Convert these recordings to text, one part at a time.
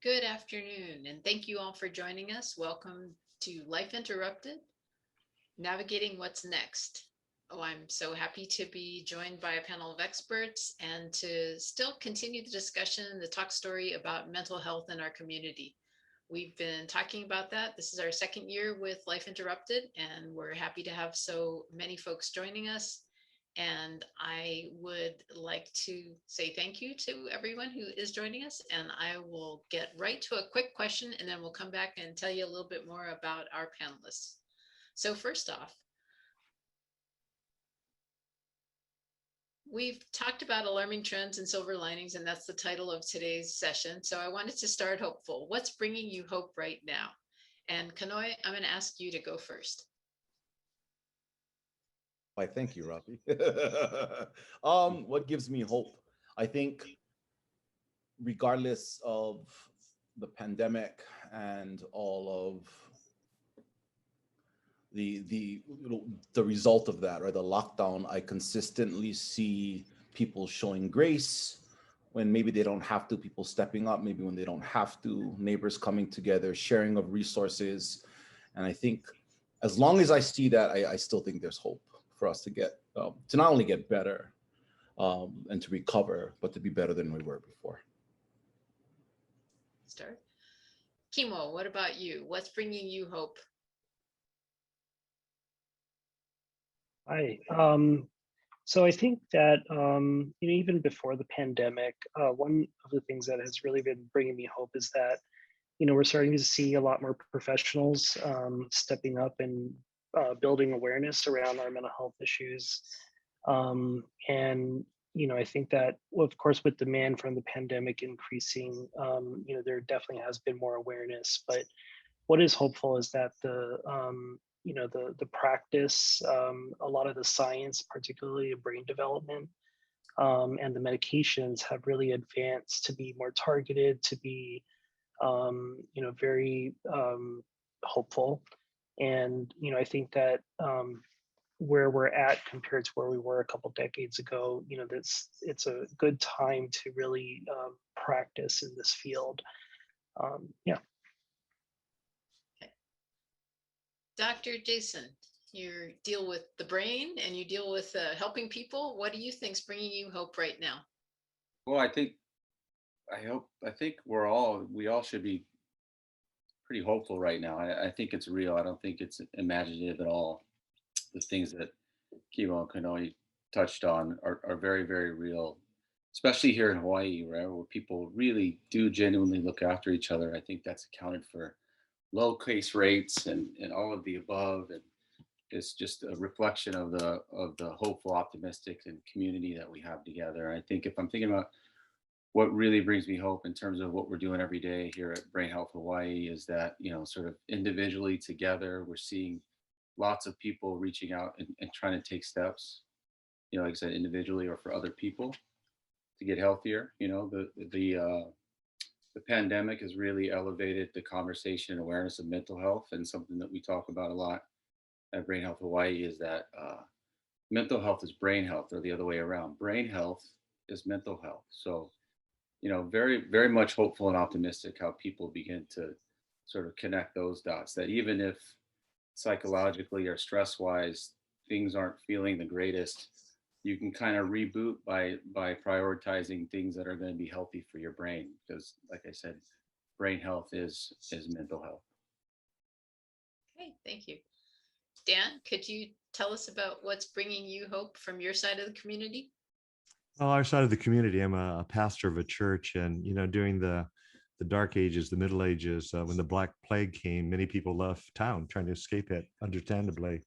Good afternoon, and thank you all for joining us. Welcome to Life Interrupted, Navigating What's Next. Oh, I'm so happy to be joined by a panel of experts and to still continue the discussion, the talk story about mental health in our community. We've been talking about that. This is our second year with Life Interrupted, and we're happy to have so many folks joining us. And I would like to say thank you to everyone who is joining us. And I will get right to a quick question, and then we'll come back and tell you a little bit more about our panelists. So first off, we've talked about alarming trends and silver linings, and that's the title of today's session. So I wanted to start hopeful. What's bringing you hope right now? And Kanoi, I'm going to ask you to go first. Why, thank you, Rafi. What gives me hope? I think, regardless of the pandemic and all of the result of that, or the lockdown, I consistently see people showing grace when maybe they don't have to, people stepping up, maybe when they don't have to, neighbors coming together, sharing of resources. And I think as long as I see that, I still think there's hope for us to get to not only get better and to recover, but to be better than we were before. Start. Kimo, what about you? What's bringing you hope? Hi. So I think that even before the pandemic, one of the things that has really been bringing me hope is that we're starting to see a lot more professionals stepping up and building awareness around our mental health issues. And I think that, well, of course, with demand from the pandemic increasing, there definitely has been more awareness. But what is hopeful is that the practice, a lot of the science, particularly of brain development, and the medications have really advanced to be more targeted, to be very hopeful. And I think that where we're at compared to where we were a couple decades ago, it's a good time to really practice in this field. Yeah. Dr. Jason, you deal with the brain and you deal with helping people. What do you think is bringing you hope right now? Well, I think we all should be pretty hopeful right now. I think it's real. I don't think it's imaginative at all. The things that Kimo and Kanoi touched on are very, very real, especially here in Hawaii, right, where people really do genuinely look after each other. I think that's accounted for low case rates and all of the above. And it's just a reflection of the hopeful, optimistic, and community that we have together. I think if I'm thinking about what really brings me hope in terms of what we're doing every day here at Brain Health Hawaii is that, sort of individually together, we're seeing lots of people reaching out and trying to take steps, like I said, individually or for other people to get healthier. The pandemic has really elevated the conversation and awareness of mental health, and something that we talk about a lot at Brain Health Hawaii is that mental health is brain health, or the other way around. Brain health is mental health. So, very, very much hopeful and optimistic how people begin to sort of connect those dots, that even if psychologically or stress wise things aren't feeling the greatest, you can kind of reboot by prioritizing things that are going to be healthy for your brain, because like I said, brain health is mental health. Okay, thank you. Dan, could you tell us about what's bringing you hope from your side of the community? Well, our side of the community, I'm a pastor of a church, and during the dark ages, the Middle Ages, when the Black Plague came, many people left town trying to escape it, understandably.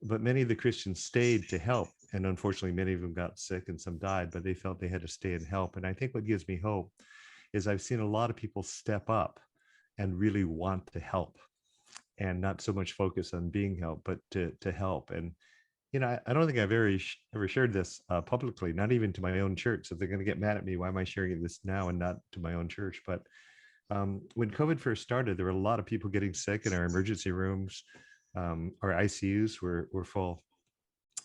But many of the Christians stayed to help, and unfortunately, many of them got sick and some died. But they felt they had to stay and help. And I think what gives me hope is I've seen a lot of people step up and really want to help, and not so much focus on being helped, but to help. And I don't think I've ever shared this publicly, not even to my own church. So they're going to get mad at me. Why am I sharing this now and not to my own church? But when COVID first started, there were a lot of people getting sick in our emergency rooms. Our ICUs were full.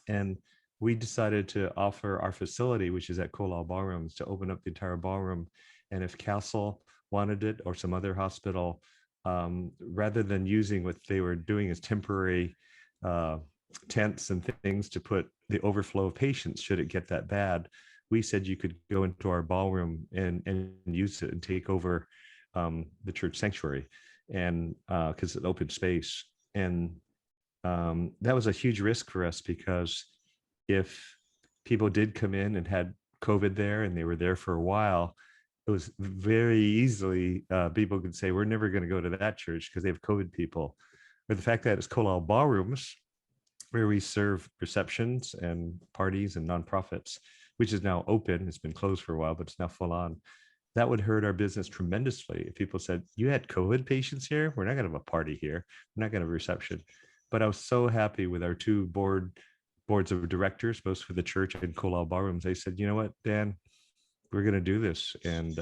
And we decided to offer our facility, which is at Kolau Ballrooms, to open up the entire ballroom. And if Castle wanted it, or some other hospital, rather than using what they were doing as temporary tents and things to put the overflow of patients should it get that bad. We said you could go into our ballroom and use it and take over the church sanctuary, and because it's an open space. And that was a huge risk for us, because if people did come in and had COVID there and they were there for a while, it was very easily people could say, we're never going to go to that church because they have COVID people. Or the fact that it's Kolal Ballrooms, where we serve receptions and parties and nonprofits, which is now open. It's been closed for a while, but it's now full on. That would hurt our business tremendously if people said, you had COVID patients here, we're not going to have a party here, we're not going to have a reception. But I was so happy with our two boards of directors, both for the church and Kolal Ballrooms. They said, you know what, Dan, we're going to do this. And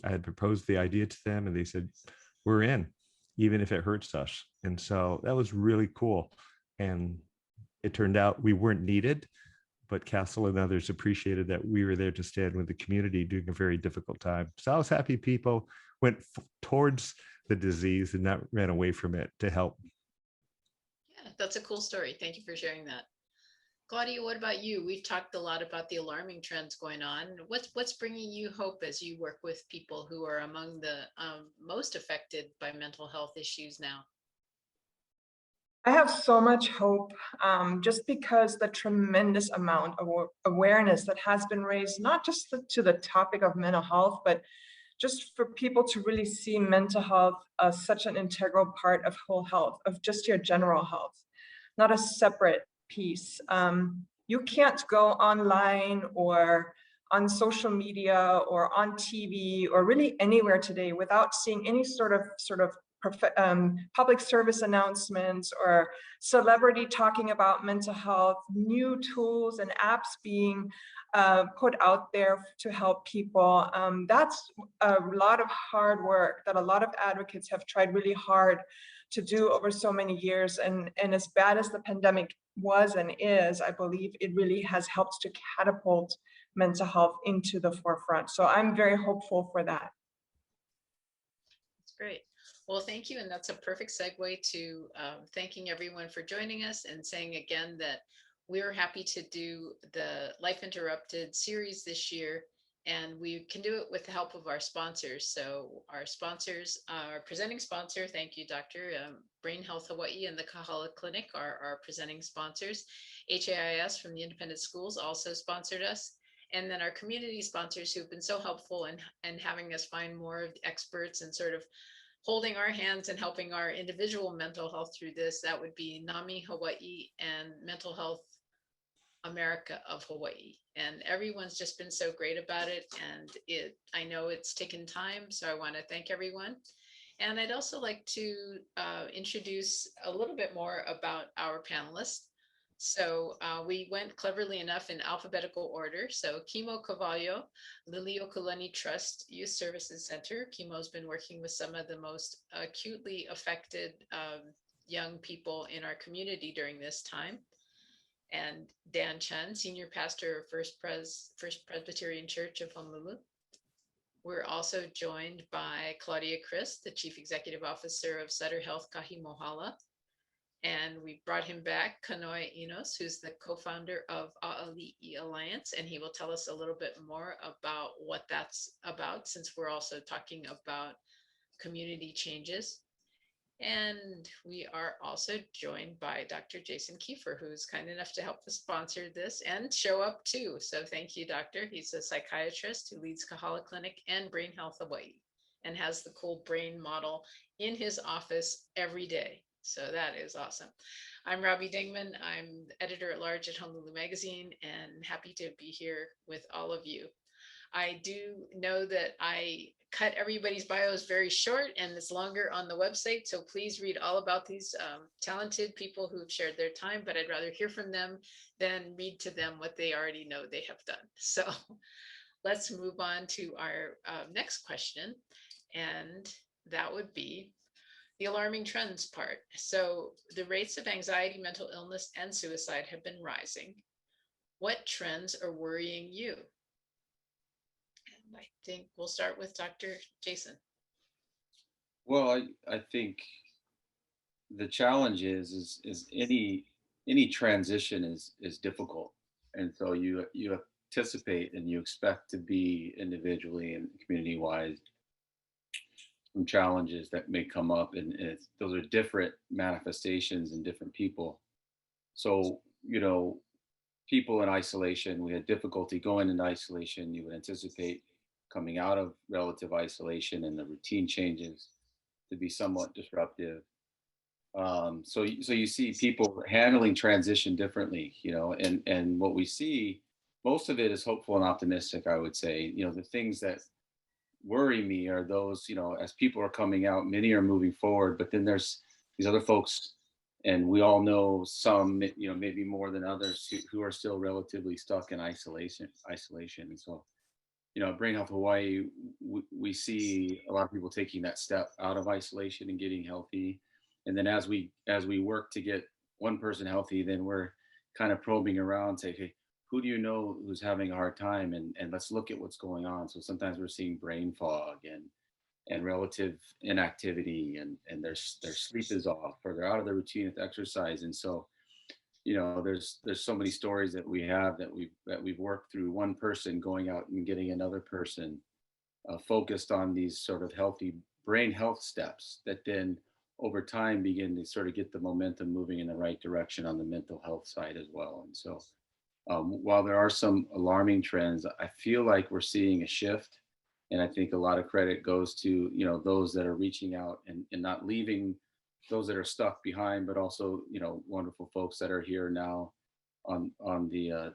I had proposed the idea to them, and they said, we're in, even if it hurts us. And so that was really cool. And it turned out we weren't needed, but Castle and others appreciated that we were there to stand with the community during a very difficult time. So I was happy people went towards the disease and not ran away from it to help. Yeah, that's a cool story. Thank you for sharing that. Claudia, what about you? We've talked a lot about the alarming trends going on. What's bringing you hope as you work with people who are among the most affected by mental health issues now? I have so much hope, just because the tremendous amount of awareness that has been raised, not just to the topic of mental health, but just for people to really see mental health as such an integral part of whole health, of just your general health, not a separate piece. You can't go online or on social media or on TV or really anywhere today without seeing any sort of public service announcements or celebrity talking about mental health, new tools and apps being put out there to help people. That's a lot of hard work that a lot of advocates have tried really hard to do over so many years. And as bad as the pandemic was and is, I believe it really has helped to catapult mental health into the forefront. So I'm very hopeful for that. That's great. Well, thank you. And that's a perfect segue to thanking everyone for joining us and saying again that we're happy to do the Life Interrupted series this year. And we can do it with the help of our sponsors. So our sponsors, our presenting sponsor, thank you, Doctor. Brain Health Hawaii and the Kahala Clinic are our presenting sponsors. HAIS from the Independent Schools also sponsored us. And then our community sponsors who've been so helpful in having us find more of the experts and sort of holding our hands and helping our individual mental health through this. That would be NAMI Hawaii and Mental Health America of Hawaii. And everyone's just been so great about it. And I know it's taken time, so I want to thank everyone. And I'd also like to introduce a little bit more about our panelists. So we went cleverly enough in alphabetical order. So Kimo Cavallo, Liliuokalani Trust Youth Services Center. Kimo's been working with some of the most acutely affected young people in our community during this time. And Dan Chun, Senior Pastor of First Presbyterian Church of Honolulu. We're also joined by Claudia Chris, the Chief Executive Officer of Sutter Health Kahimohala. And we brought him back, Kanoe Enos, who's the co-founder of A'ali'i Alliance, and he will tell us a little bit more about what that's about, since we're also talking about community changes. And we are also joined by Dr. Jason Kiefer, who's kind enough to help us sponsor this and show up too. So thank you, Doctor. He's a psychiatrist who leads Kahala Clinic and Brain Health Hawaii and has the cool brain model in his office every day. So that is awesome. I'm Robbie Dingman. I'm editor-at-large at Honolulu Magazine and happy to be here with all of you. I do know that I cut everybody's bios very short and it's longer on the website. So please read all about these talented people who've shared their time, but I'd rather hear from them than read to them what they already know they have done. So let's move on to our next question. And that would be the alarming trends part. So the rates of anxiety, mental illness, and suicide have been rising. What trends are worrying you? I think we'll start with Dr. Jason. Well, I think the challenge is any transition is difficult, and so you anticipate and you expect to be individually and community wise some challenges that may come up, and those are different manifestations in different people. So people in isolation, we had difficulty going into isolation. You would anticipate coming out of relative isolation and the routine changes to be somewhat disruptive. So you see people handling transition differently, and what we see, most of it is hopeful and optimistic, I would say. The things that worry me are those, as people are coming out, many are moving forward, but then there's these other folks, and we all know some, maybe more than others, who are still relatively stuck in isolation. And so, at Brain Health Hawaii, we see a lot of people taking that step out of isolation and getting healthy. And then as we work to get one person healthy, then we're kind of probing around, say, hey, who do you know who's having a hard time? And let's look at what's going on. So sometimes we're seeing brain fog and relative inactivity, and their sleep is off, or they're out of their routine with exercise. And so, there's so many stories that we have that we've worked through, one person going out and getting another person focused on these sort of healthy brain health steps that then over time begin to sort of get the momentum moving in the right direction on the mental health side as well. And so, while there are some alarming trends, I feel like we're seeing a shift. And I think a lot of credit goes to, those that are reaching out and not leaving those that are stuck behind, but also, wonderful folks that are here now on the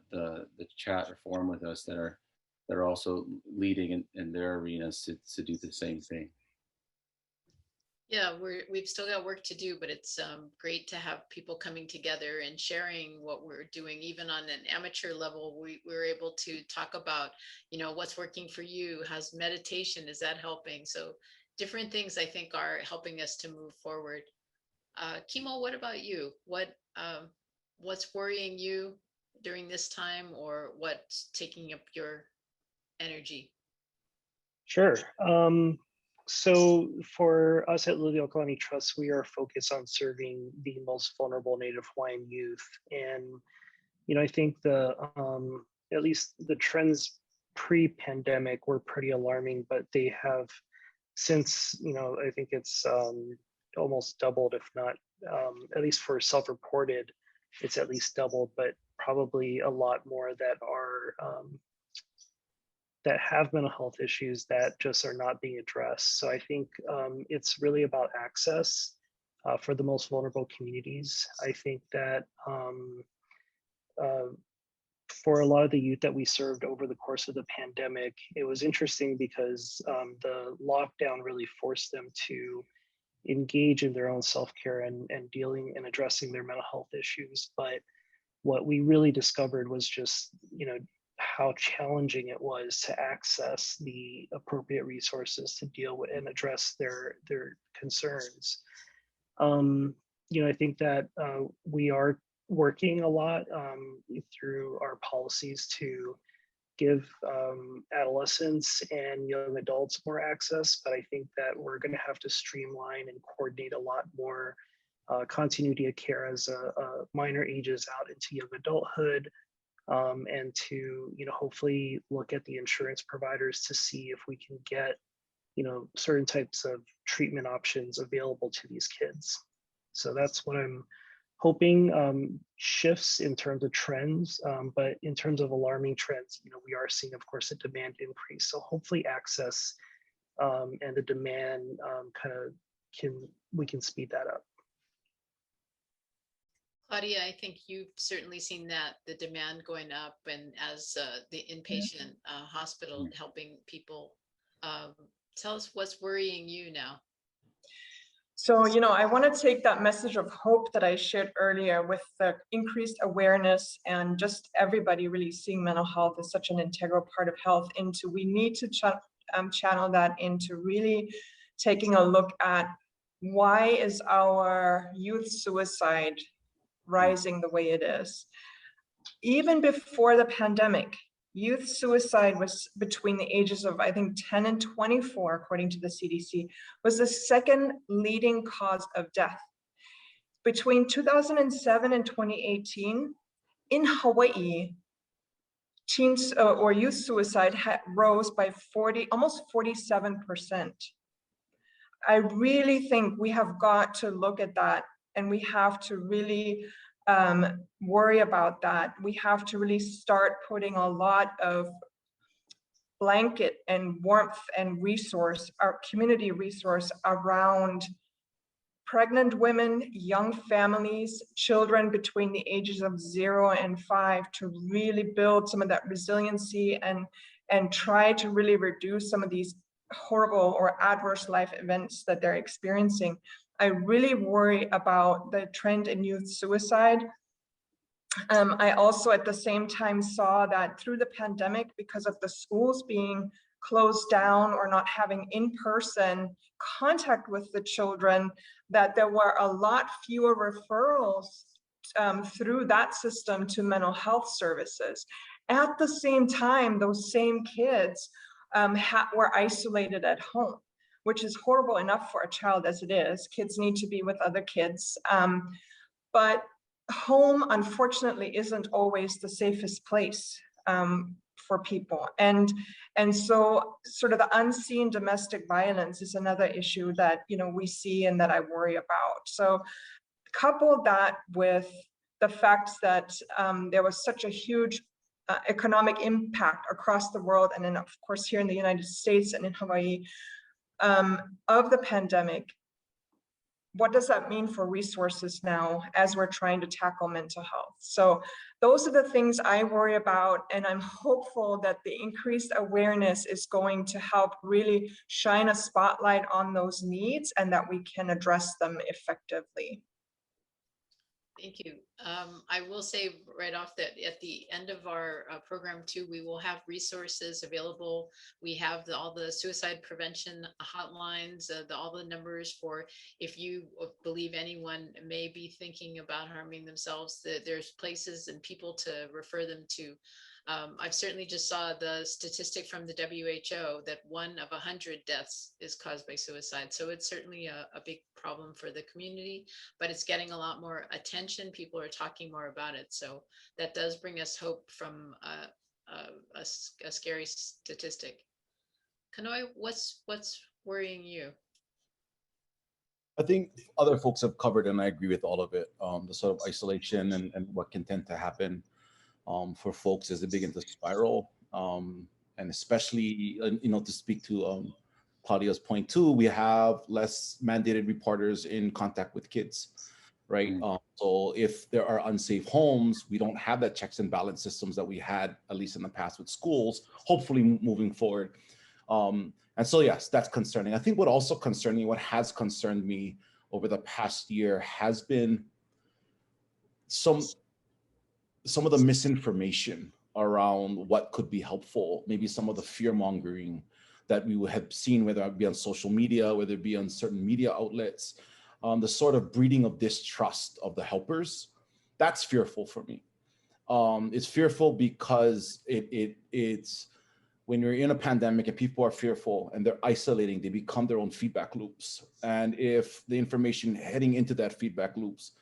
chat or forum with us that are also leading in their arenas to do the same thing. Yeah, we've still got work to do, but it's great to have people coming together and sharing what we're doing. Even on an amateur level, we're able to talk about, what's working for you. How's meditation? Is that helping? So different things I think are helping us to move forward. Kimo, what about you? What's worrying you during this time, or what's taking up your energy? Sure. So for us at Louisville Colony Trust, we are focused on serving the most vulnerable Native Hawaiian youth. And, I think at least the trends pre-pandemic were pretty alarming, but they have since, I think it's almost doubled, if not, at least for self-reported, it's at least doubled, but probably a lot more that are that have mental health issues that just are not being addressed. So I think it's really about access for the most vulnerable communities. I think that for a lot of the youth that we served over the course of the pandemic, it was interesting because the lockdown really forced them to engage in their own self-care and dealing and addressing their mental health issues. But what we really discovered was just, how challenging it was to access the appropriate resources to deal with and address their concerns. I think that we are working a lot through our policies to give adolescents and young adults more access, but I think that we're going to have to streamline and coordinate a lot more continuity of care as a minor ages out into young adulthood, and to hopefully look at the insurance providers to see if we can get certain types of treatment options available to these kids. So that's what I'm hoping shifts in terms of trends, but in terms of alarming trends, we are seeing, of course, a demand increase. So hopefully access and the demand we can speed that up. Claudia, I think you've certainly seen that, the demand going up, and as the inpatient hospital helping people. Tell us what's worrying you now. So, I want to take that message of hope that I shared earlier with the increased awareness and just everybody really seeing mental health as such an integral part of health into, we need to channel that into really taking a look at why is our youth suicide rising the way it is. Even before the pandemic, youth suicide was between the ages of, I think, 10 and 24, according to the CDC, was the second leading cause of death. Between 2007 and 2018, in Hawaii, teens or youth suicide rose by almost 47%. I really think we have got to look at that, and we have to really worry about that. We have to really start putting a lot of blanket and warmth and resource, our community resource around pregnant women, young families, children between the ages of 0 and 5, to really build some of that resiliency and try to really reduce some of these horrible or adverse life events that they're experiencing. I really worry about the trend in youth suicide. I also at the same time saw that through the pandemic, because of the schools being closed down or not having in-person contact with the children, that there were a lot fewer referrals through that system to mental health services. At the same time, those same kids were isolated at home, which is horrible enough for a child as it is. Kids need to be with other kids. But home, unfortunately, isn't always the safest place for people. And so sort of the unseen domestic violence is another issue that, you know, we see and that I worry about. So couple that with the fact that there was such a huge economic impact across the world, and then of course here in the United States and in Hawaii, of the pandemic. What does that mean for resources now as we're trying to tackle mental health? So those are the things I worry about, and I'm hopeful that the increased awareness is going to help really shine a spotlight on those needs and that we can address them effectively. Thank you. I will say right off that at the end of our program too, we will have resources available. We have all the suicide prevention hotlines, all the numbers for if you believe anyone may be thinking about harming themselves, that there's places and people to refer them to. I've certainly just saw the statistic from the WHO that 1 of 100 deaths is caused by suicide. So it's certainly a big problem for the community, but it's getting a lot more attention. People are talking more about it. So that does bring us hope from a scary statistic. Kanoi, what's worrying you? I think other folks have covered, and I agree with all of it. The sort of isolation and what can tend to happen for folks as they begin to spiral, and especially, you know, to speak to Claudia's point too, we have less mandated reporters in contact with kids, right? So if there are unsafe homes, we don't have that checks and balance systems that we had, at least in the past with schools, hopefully moving forward. And so, yes, that's concerning. I think what also concerned me, what has concerned me over the past year has been some of the misinformation around what could be helpful, maybe some of the fear mongering that we would have seen, whether it be on social media, whether it be on certain media outlets, the sort of breeding of distrust of the helpers. That's fearful for me. It's fearful because it's when you're in a pandemic and people are fearful and they're isolating, they become their own feedback loops. And if the information heading into that feedback loops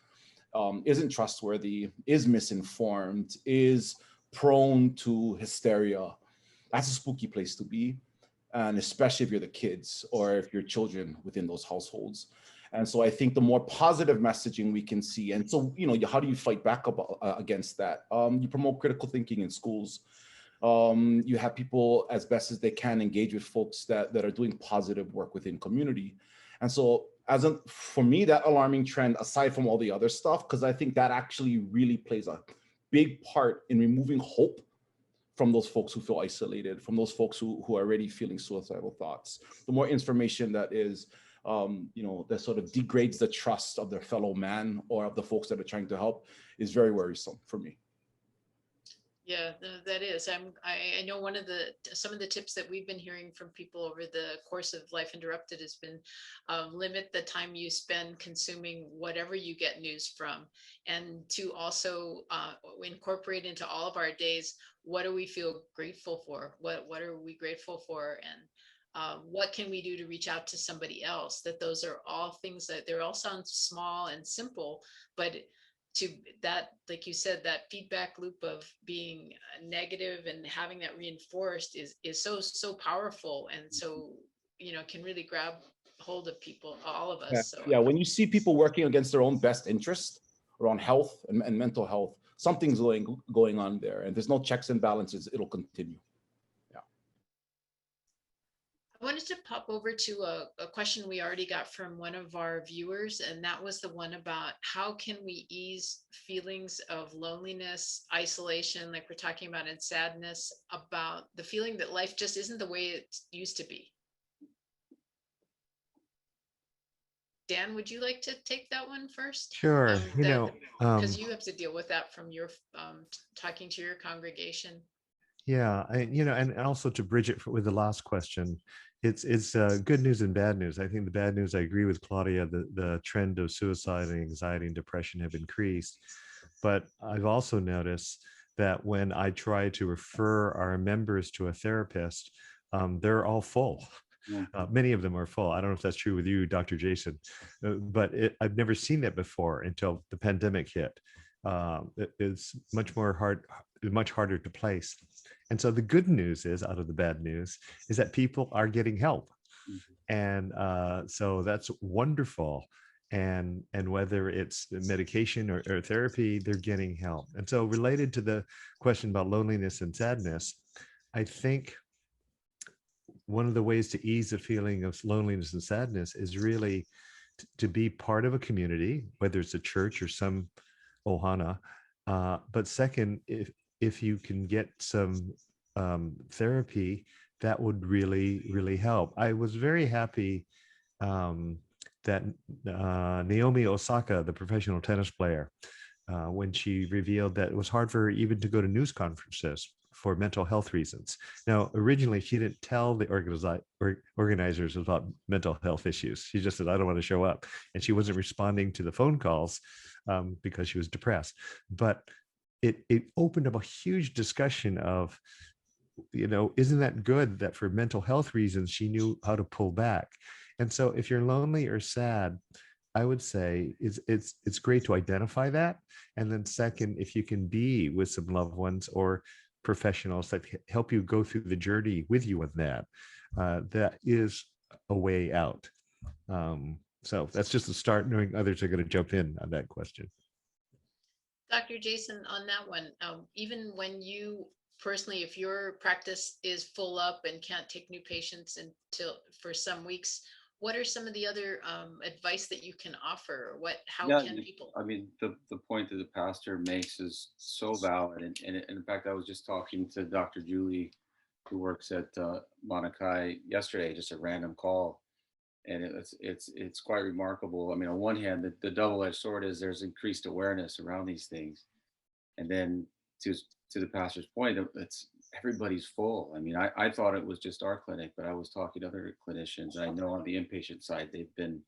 isn't trustworthy, is misinformed, is prone to hysteria, that's a spooky place to be. And especially if you're the kids or if you're children within those households. And so I think the more positive messaging we can see, and so, you know, how do you fight back against that? You promote critical thinking in schools. You have people, as best as they can, engage with folks that are doing positive work within community. And so for me, that alarming trend, aside from all the other stuff, because I think that actually really plays a big part in removing hope from those folks who feel isolated, from those folks who are already feeling suicidal thoughts. The more information that is, you know, that sort of degrades the trust of their fellow man or of the folks that are trying to help is very worrisome for me. Yeah, that is. I know some of the tips that we've been hearing from people over the course of Life Interrupted has been limit the time you spend consuming whatever you get news from, and to also incorporate into all of our days, what do we feel grateful for? What are we grateful for? And what can we do to reach out to somebody else? That those are all things that they all sound small and simple, but to that, like you said, that feedback loop of being negative and having that reinforced is so powerful, and so can really grab hold of people, all of Yeah, us. So yeah. When you see people working against their own best interest around health and mental health, something's going on there, and there's no checks and balances. It'll continue. I wanted to pop over to a question we already got from one of our viewers, and that was the one about how can we ease feelings of loneliness, isolation, like we're talking about, and sadness, about the feeling that life just isn't the way it used to be. Dan, would you like to take that one first? Sure. Because you have to deal with that from your talking to your congregation. Yeah, and also to bridge it with the last question, it's good news and bad news. I think the bad news, I agree with Claudia, the trend of suicide and anxiety and depression have increased. But I've also noticed that when I try to refer our members to a therapist, they're all full. Many of them are full. I don't know if that's true with you, Dr. Jason, but I've never seen that before until the pandemic hit. It's much harder to place. And so the good news is, out of the bad news, is that people are getting help. And so that's wonderful. And whether it's medication or therapy, they're getting help. And so related to the question about loneliness and sadness, I think one of the ways to ease the feeling of loneliness and sadness is really to be part of a community, whether it's a church or some ohana. But second, if you can get some therapy, that would really help. I was very happy that Naomi Osaka, the professional tennis player, when she revealed that it was hard for her even to go to news conferences for mental health reasons. Now, originally, she didn't tell the organizers about mental health issues. She just said, I don't want to show up. And she wasn't responding to the phone calls because she was depressed. But it opened up a huge discussion of, isn't that good that for mental health reasons, she knew how to pull back. And so if you're lonely or sad, I would say it's great to identify that. And then second, if you can be with some loved ones or professionals that help you go through the journey with you on that, that is a way out. So that's just a start, knowing others are going to jump in on that question. Dr. Jason, on that one, even when you personally, if your practice is full up and can't take new patients for some weeks, what are some of the other advice that you can offer? How can people? I mean, the point that the pastor makes is so valid. And in fact, I was just talking to Dr. Julie, who works at Monakai yesterday, just a random call. And it's quite remarkable. I mean, on one hand, the double-edged sword is there's increased awareness around these things. And then to the pastor's point, it's everybody's full. I mean, I thought it was just our clinic, but I was talking to other clinicians. I know on the inpatient side, they've been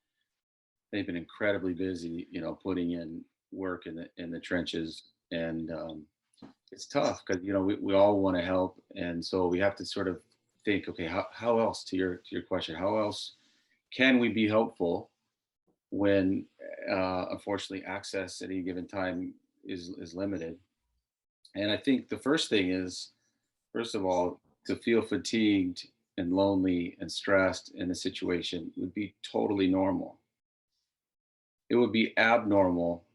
incredibly busy, putting in work in the trenches. And it's tough because, we all want to help. And so we have to sort of think, okay, how else, to your question, how else can we be helpful when unfortunately access at any given time is limited? And I think the first thing is, first of all, to feel fatigued and lonely and stressed in a situation would be totally normal. It would be abnormal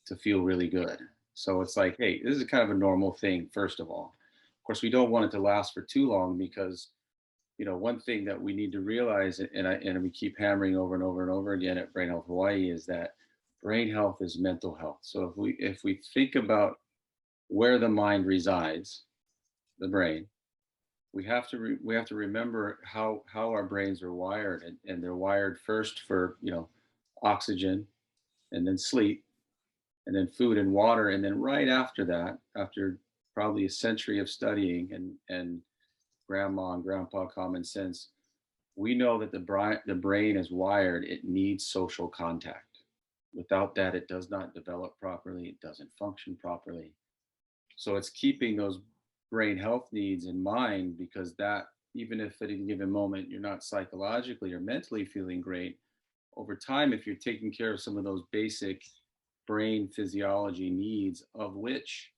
to feel really good. So it's like, hey, this is kind of a normal thing, first of all. Of course, we don't want it to last for too long because, one thing that we need to realize, and we keep hammering over and over and over again at Brain Health Hawaii, is that brain health is mental health. So if we think about where the mind resides, the brain, we have to remember how our brains are wired, and they're wired first for oxygen, and then sleep, and then food and water, and then right after that, after probably a century of studying and grandma and grandpa common sense, we know that the brain is wired, it needs social contact. Without that, it does not develop properly, it doesn't function properly. So it's keeping those brain health needs in mind, because that, even if at any given moment you're not psychologically or mentally feeling great, over time, if you're taking care of some of those basic brain physiology needs, of which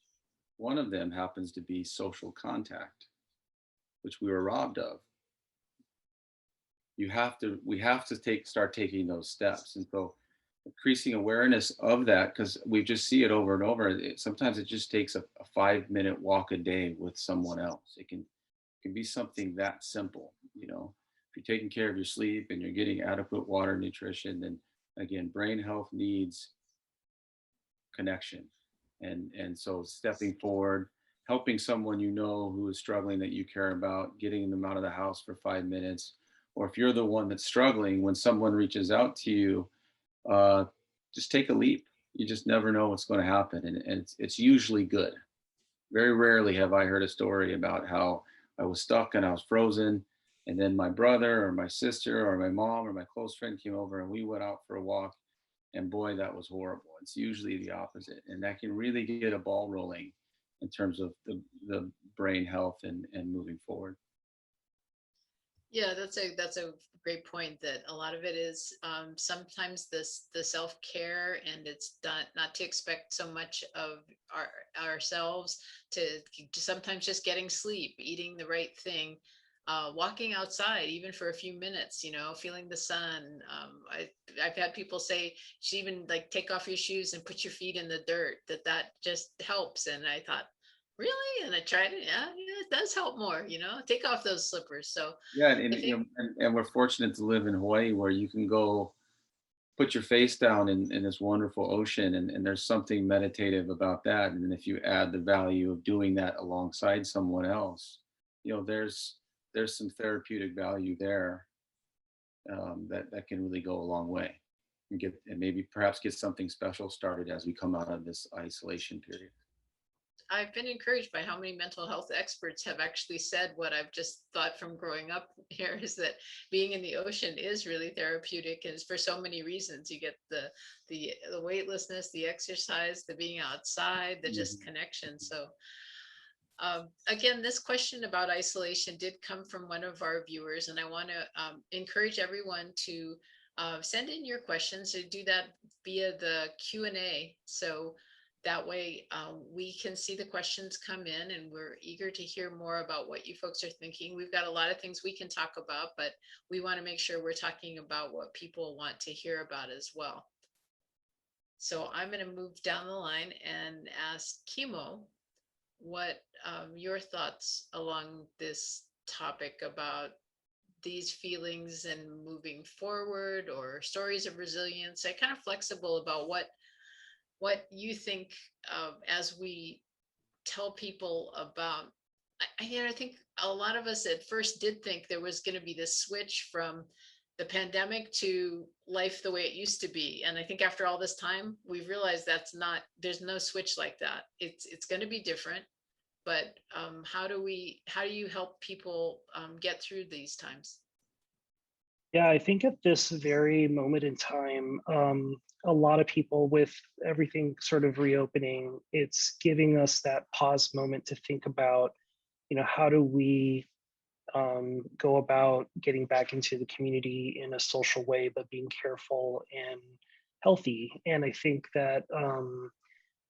one of them happens to be social contact, which we were robbed of, we have to start taking those steps. And so increasing awareness of that, because we just see it over and over. Sometimes it just takes a 5-minute walk a day with someone else. It can be something that simple. You know, if you're taking care of your sleep and you're getting adequate water, nutrition, then again, brain health needs connection. And so stepping forward, helping someone you know who is struggling that you care about, getting them out of the house for 5 minutes, or if you're the one that's struggling, when someone reaches out to you, just take a leap. You just never know what's going to happen, and it's usually good. Very rarely have I heard a story about how I was stuck and I was frozen, and then my brother or my sister or my mom or my close friend came over and we went out for a walk, and boy, that was horrible. It's usually the opposite, and that can really get a ball rolling in terms of the brain health and moving forward. Yeah, that's a great point, that a lot of it is sometimes the self-care, and it's not to expect so much of ourselves, to sometimes just getting sleep, eating the right thing, walking outside even for a few minutes, feeling the sun. I've had people say, you should even like take off your shoes and put your feet in the dirt, that just helps. And I thought, really? And I tried it. Yeah, it does help more, take off those slippers. So Yeah, I think, and we're fortunate to live in Hawaii, where you can go put your face down in this wonderful ocean, and there's something meditative about that. And then if you add the value of doing that alongside someone else, there's some therapeutic value there, that can really go a long way, and maybe perhaps get something special started as we come out of this isolation period. I've been encouraged by how many mental health experts have actually said what I've just thought from growing up here, is that being in the ocean is really therapeutic, and it's for so many reasons. You get the weightlessness, the exercise, the being outside, the just connection. So again, this question about isolation did come from one of our viewers, and I want to encourage everyone to send in your questions. To do that via the Q&A, so that way we can see the questions come in, and we're eager to hear more about what you folks are thinking. We've got a lot of things we can talk about, but we want to make sure we're talking about what people want to hear about as well. So I'm going to move down the line and ask Kimo what your thoughts along this topic about these feelings and moving forward, or stories of resilience. I'm kind of flexible about what you think as we tell people about. I think a lot of us at first did think there was going to be this switch from the pandemic to life the way it used to be, and I think after all this time we've realized there's no switch like that. It's going to be different, but how do you help people get through these times? Yeah, I think at this very moment in time, a lot of people, with everything sort of reopening, it's giving us that pause moment to think about, how do we go about getting back into the community in a social way, but being careful and healthy. And I think that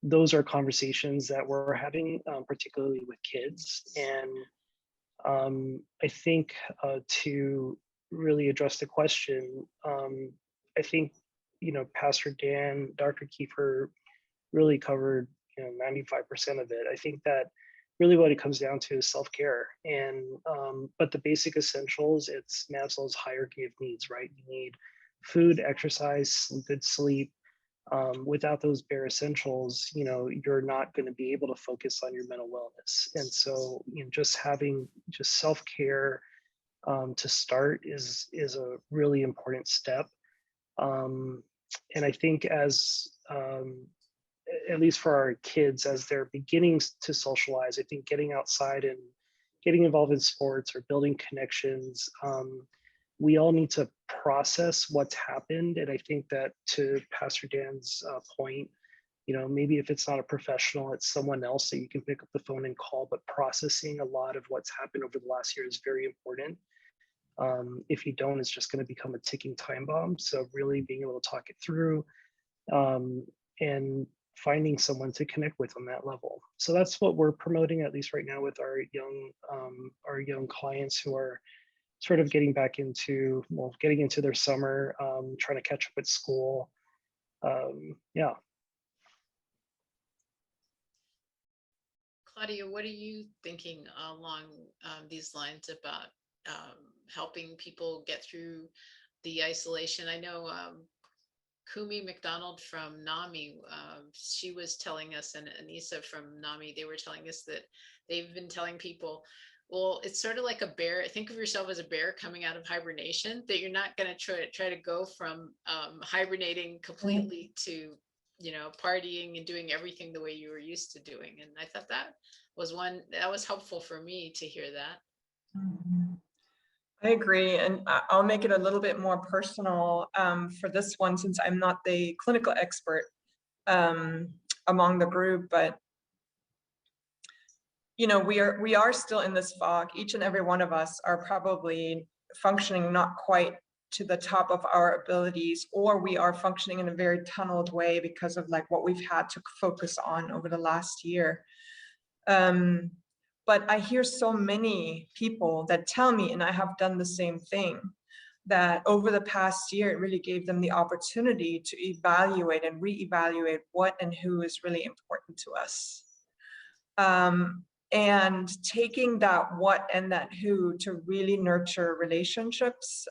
those are conversations that we're having, particularly with kids. And I think to really address the question, I think, Pastor Dan, Dr. Kiefer really covered, 95% of it. I think that really what it comes down to is self-care. And but the basic essentials, it's Maslow's hierarchy of needs, right? You need food, exercise, good sleep. Without those bare essentials, you're not going to be able to focus on your mental wellness. And so, just having just self-care to start is a really important step. And I think at least for our kids as they're beginning to socialize, I think getting outside and getting involved in sports or building connections, we all need to process what's happened. And I think that, to Pastor Dan's point, maybe if it's not a professional, it's someone else that you can pick up the phone and call, but processing a lot of what's happened over the last year is very important. If you don't, it's just going to become a ticking time bomb. So really being able to talk it through, and finding someone to connect with on that level. So that's what we're promoting, at least right now, with our young clients who are sort of getting into their summer, trying to catch up at school. Yeah. Claudia, what are you thinking along these lines about helping people get through the isolation? I know Kumi McDonald from NAMI, she was telling us, and Anissa from NAMI, they were telling us that they've been telling people, well, it's sort of like a bear. Think of yourself as a bear coming out of hibernation, that you're not going to try to go from hibernating completely to, partying and doing everything the way you were used to doing. And I thought that was helpful for me to hear that. Mhm. I agree, and I'll make it a little bit more personal for this one, since I'm not the clinical expert among the group. But we are still in this fog. Each and every one of us are probably functioning not quite to the top of our abilities, or we are functioning in a very tunneled way because of what we've had to focus on over the last year. But I hear so many people that tell me, and I have done the same thing, that over the past year, it really gave them the opportunity to evaluate and reevaluate what and who is really important to us. And taking that what and that who to really nurture relationships,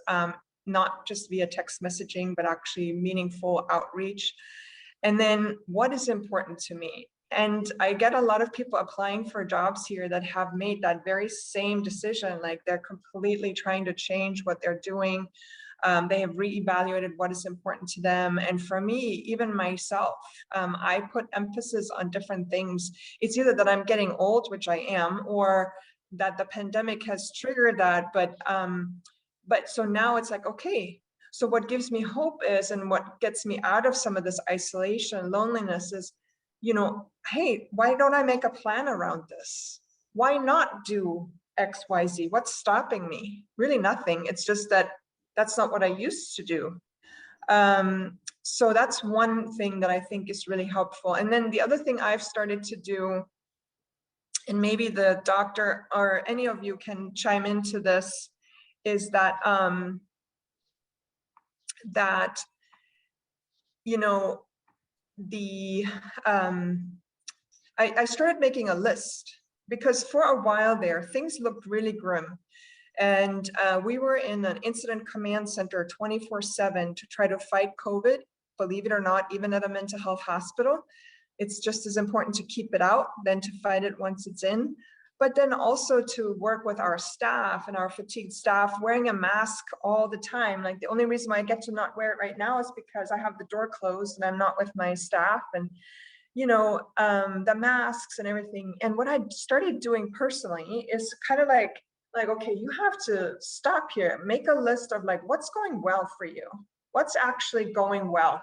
not just via text messaging, but actually meaningful outreach. And then what is important to me? And I get a lot of people applying for jobs here that have made that very same decision. They're completely trying to change what they're doing. They have reevaluated what is important to them. And for me, even myself, I put emphasis on different things. It's either that I'm getting old, which I am, or that the pandemic has triggered that. But so now it's okay, so what gives me hope is, and what gets me out of some of this isolation, loneliness is, hey, why don't I make a plan around this? Why not do X, Y, Z? What's stopping me? Really nothing. It's just that that's not what I used to do. So that's one thing that I think is really helpful. And then the other thing I've started to do, and maybe the doctor or any of you can chime into this, is that I started making a list, because for a while there, things looked really grim. And we were in an incident command center 24/7 to try to fight COVID. Believe it or not, even at a mental health hospital, it's just as important to keep it out than to fight it once it's in. But then also to work with our staff and our fatigued staff wearing a mask all the time. The only reason why I get to not wear it right now is because I have the door closed and I'm not with my staff, and the masks and everything. And what I started doing personally is kind of okay, you have to stop here, make a list of what's going well for you, what's actually going well.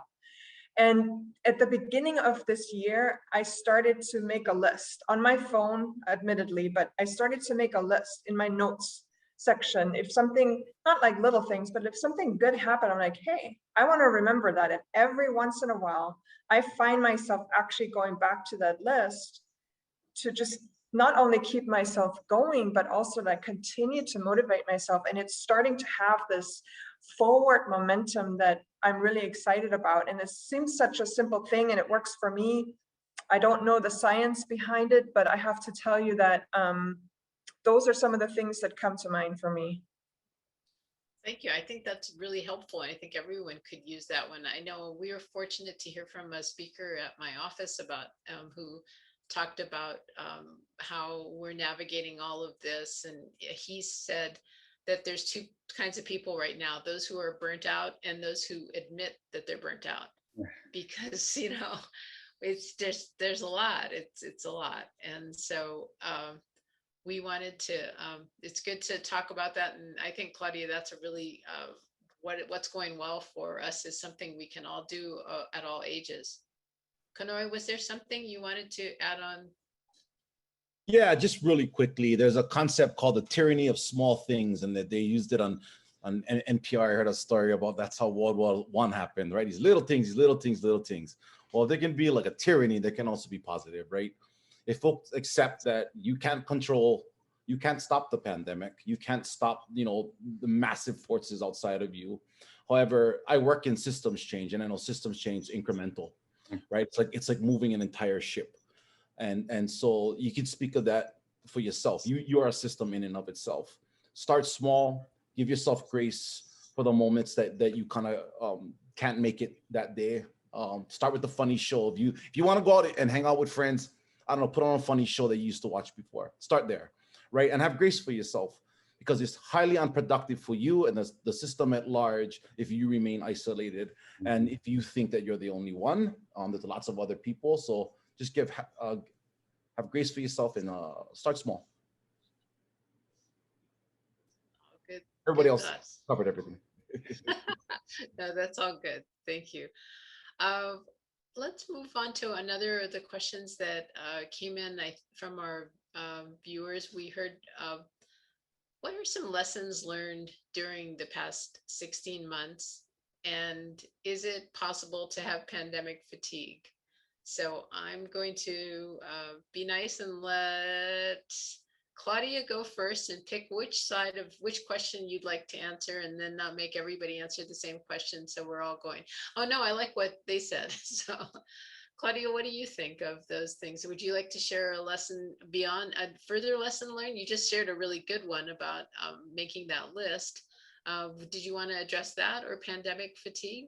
And at the beginning of this year, I started to make a list on my phone, admittedly, but I started to make a list in my notes section. If something, not little things, but if something good happened, I'm hey, I want to remember that. And every once in a while, I find myself actually going back to that list to just not only keep myself going, but also continue to motivate myself. And it's starting to have this forward momentum that I'm really excited about. And it seems such a simple thing, and it works for me. I don't know the science behind it, but I have to tell you that those are some of the things that come to mind for me. Thank you. I think that's really helpful. I think everyone could use that one. I know we were fortunate to hear from a speaker at my office about who talked about how we're navigating all of this. And he said that there's two kinds of people right now, those who are burnt out and those who admit that they're burnt out. Because, it's just, there's a lot, it's a lot. And so we wanted to, it's good to talk about that. And I think, Claudia, that's a really, what's going well for us is something we can all do at all ages. Kanoi, was there something you wanted to add on? Yeah, just really quickly, there's a concept called the tyranny of small things, and that they used it on NPR. I heard a story about that's how World War I happened, right? These little things, these little things, little things. Well, they can be like a tyranny, they can also be positive, right? If folks accept that you can't control, you can't stop the pandemic, you can't stop, you know, the massive forces outside of you. However, I work in systems change, and I know systems change incremental, right? It's like moving an entire ship. And so you can speak of that for yourself. You are a system in and of itself. Start small, give yourself grace for the moments that you kind of can't make it that day. Start with the funny show. If you want to go out and hang out with friends, I don't know, put on a funny show that you used to watch before. Start there, right? And have grace for yourself, because it's highly unproductive for you and the system at large if you remain isolated. And if you think that you're the only one, there's lots of other people. So just have grace for yourself and start small. Good. Everybody good else thoughts. covered everything. No, that's all good. Thank you. Let's move on to another of the questions that came in from our viewers. We heard, what are some lessons learned during the past 16 months? And is it possible to have pandemic fatigue? So I'm going to be nice and let Claudia go first and pick which side of which question you'd like to answer, and then not make everybody answer the same question. So we're all going, oh no, I like what they said. So Claudia, what do you think of those things? Would you like to share a lesson beyond a further lesson learned? You just shared a really good one about making that list. Did you want to address that, or pandemic fatigue?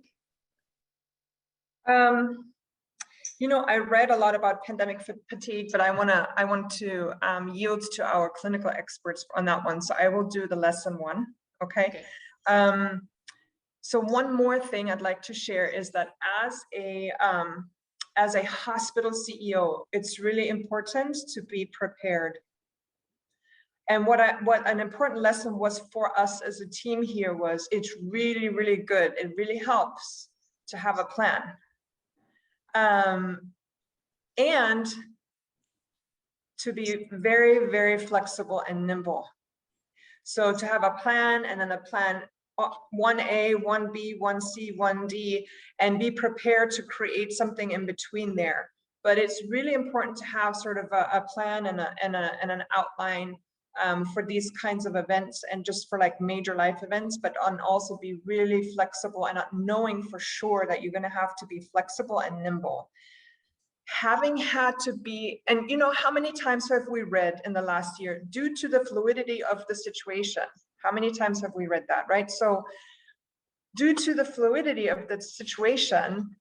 You know, I read a lot about pandemic fatigue, but I want to yield to our clinical experts on that one. So I will do the lesson one. Okay. So one more thing I'd like to share is that as a hospital CEO, it's really important to be prepared. And what an important lesson was for us as a team here was, it's really, really good. It really helps to have a plan. And to be very, very flexible and nimble. So to have a plan, and then a plan 1A, 1B, 1C, 1D, and be prepared to create something in between there. But it's really important to have sort of a plan and an outline for these kinds of events, and just for like major life events, but also be really flexible and knowing for sure that you're going to have to be flexible and nimble. Having had to be, and you know, how many times have we read in the last year, due to the fluidity of the situation? How many times have we read that, right? So due to the fluidity of the situation,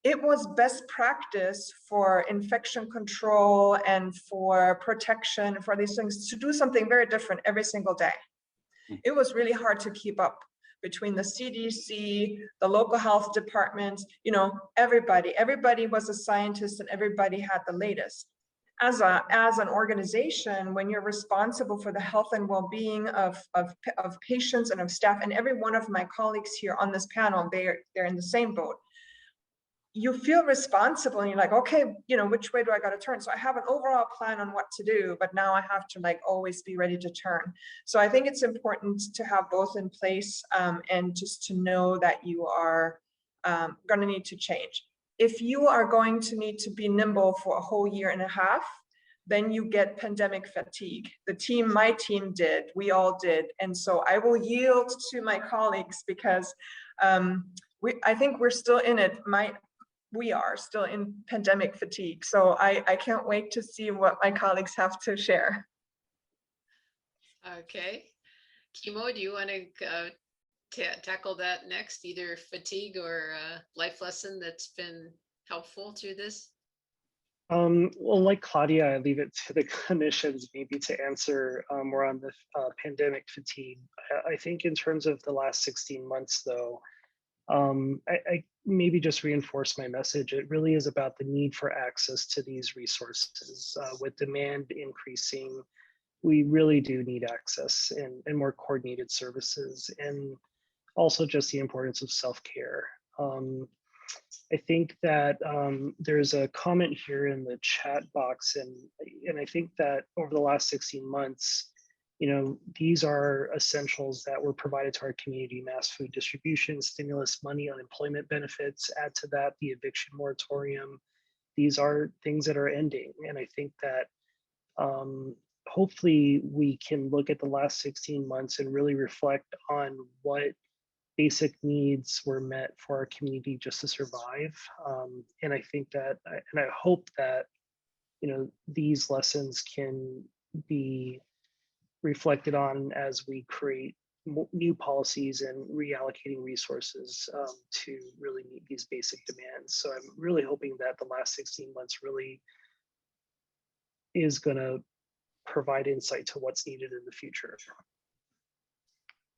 it was best practice for infection control and for protection, for these things, to do something very different every single day. It was really hard to keep up between the CDC, the local health departments, you know, everybody was a scientist, and everybody had the latest. As an organization, when you're responsible for the health and well-being of patients and of staff, and every one of my colleagues here on this panel, they're in the same boat. You feel responsible, and you're like, okay, you know, which way do I got to turn? So I have an overall plan on what to do, but now I have to like always be ready to turn. So I think it's important to have both in place, and just to know that you are going to need to change. If you are going to need to be nimble for a whole year and a half, then you get pandemic fatigue. My team did, we all did. And so I will yield to my colleagues, because I think we're still in it. We are still in pandemic fatigue. So I can't wait to see what my colleagues have to share. Okay. Kimo, do you want to tackle that next, either fatigue or life lesson that's been helpful through this? Well, like Claudia, I leave it to the clinicians maybe to answer more on the pandemic fatigue. I think in terms of the last 16 months, though, I maybe just reinforce my message. It really is about the need for access to these resources. With demand increasing, we really do need access and more coordinated services, and also just the importance of self-care. I think that there's a comment here in the chat box, and I think that over the last 16 months, these are essentials that were provided to our community: mass food distribution, stimulus money, unemployment benefits. Add to that the eviction moratorium. These are things that are ending, and I think that hopefully we can look at the last 16 months and really reflect on what basic needs were met for our community just to survive. And I think that, and I hope that, these lessons can be reflected on as we create new policies and reallocating resources to really meet these basic demands. So I'm really hoping that the last 16 months really is going to provide insight to what's needed in the future.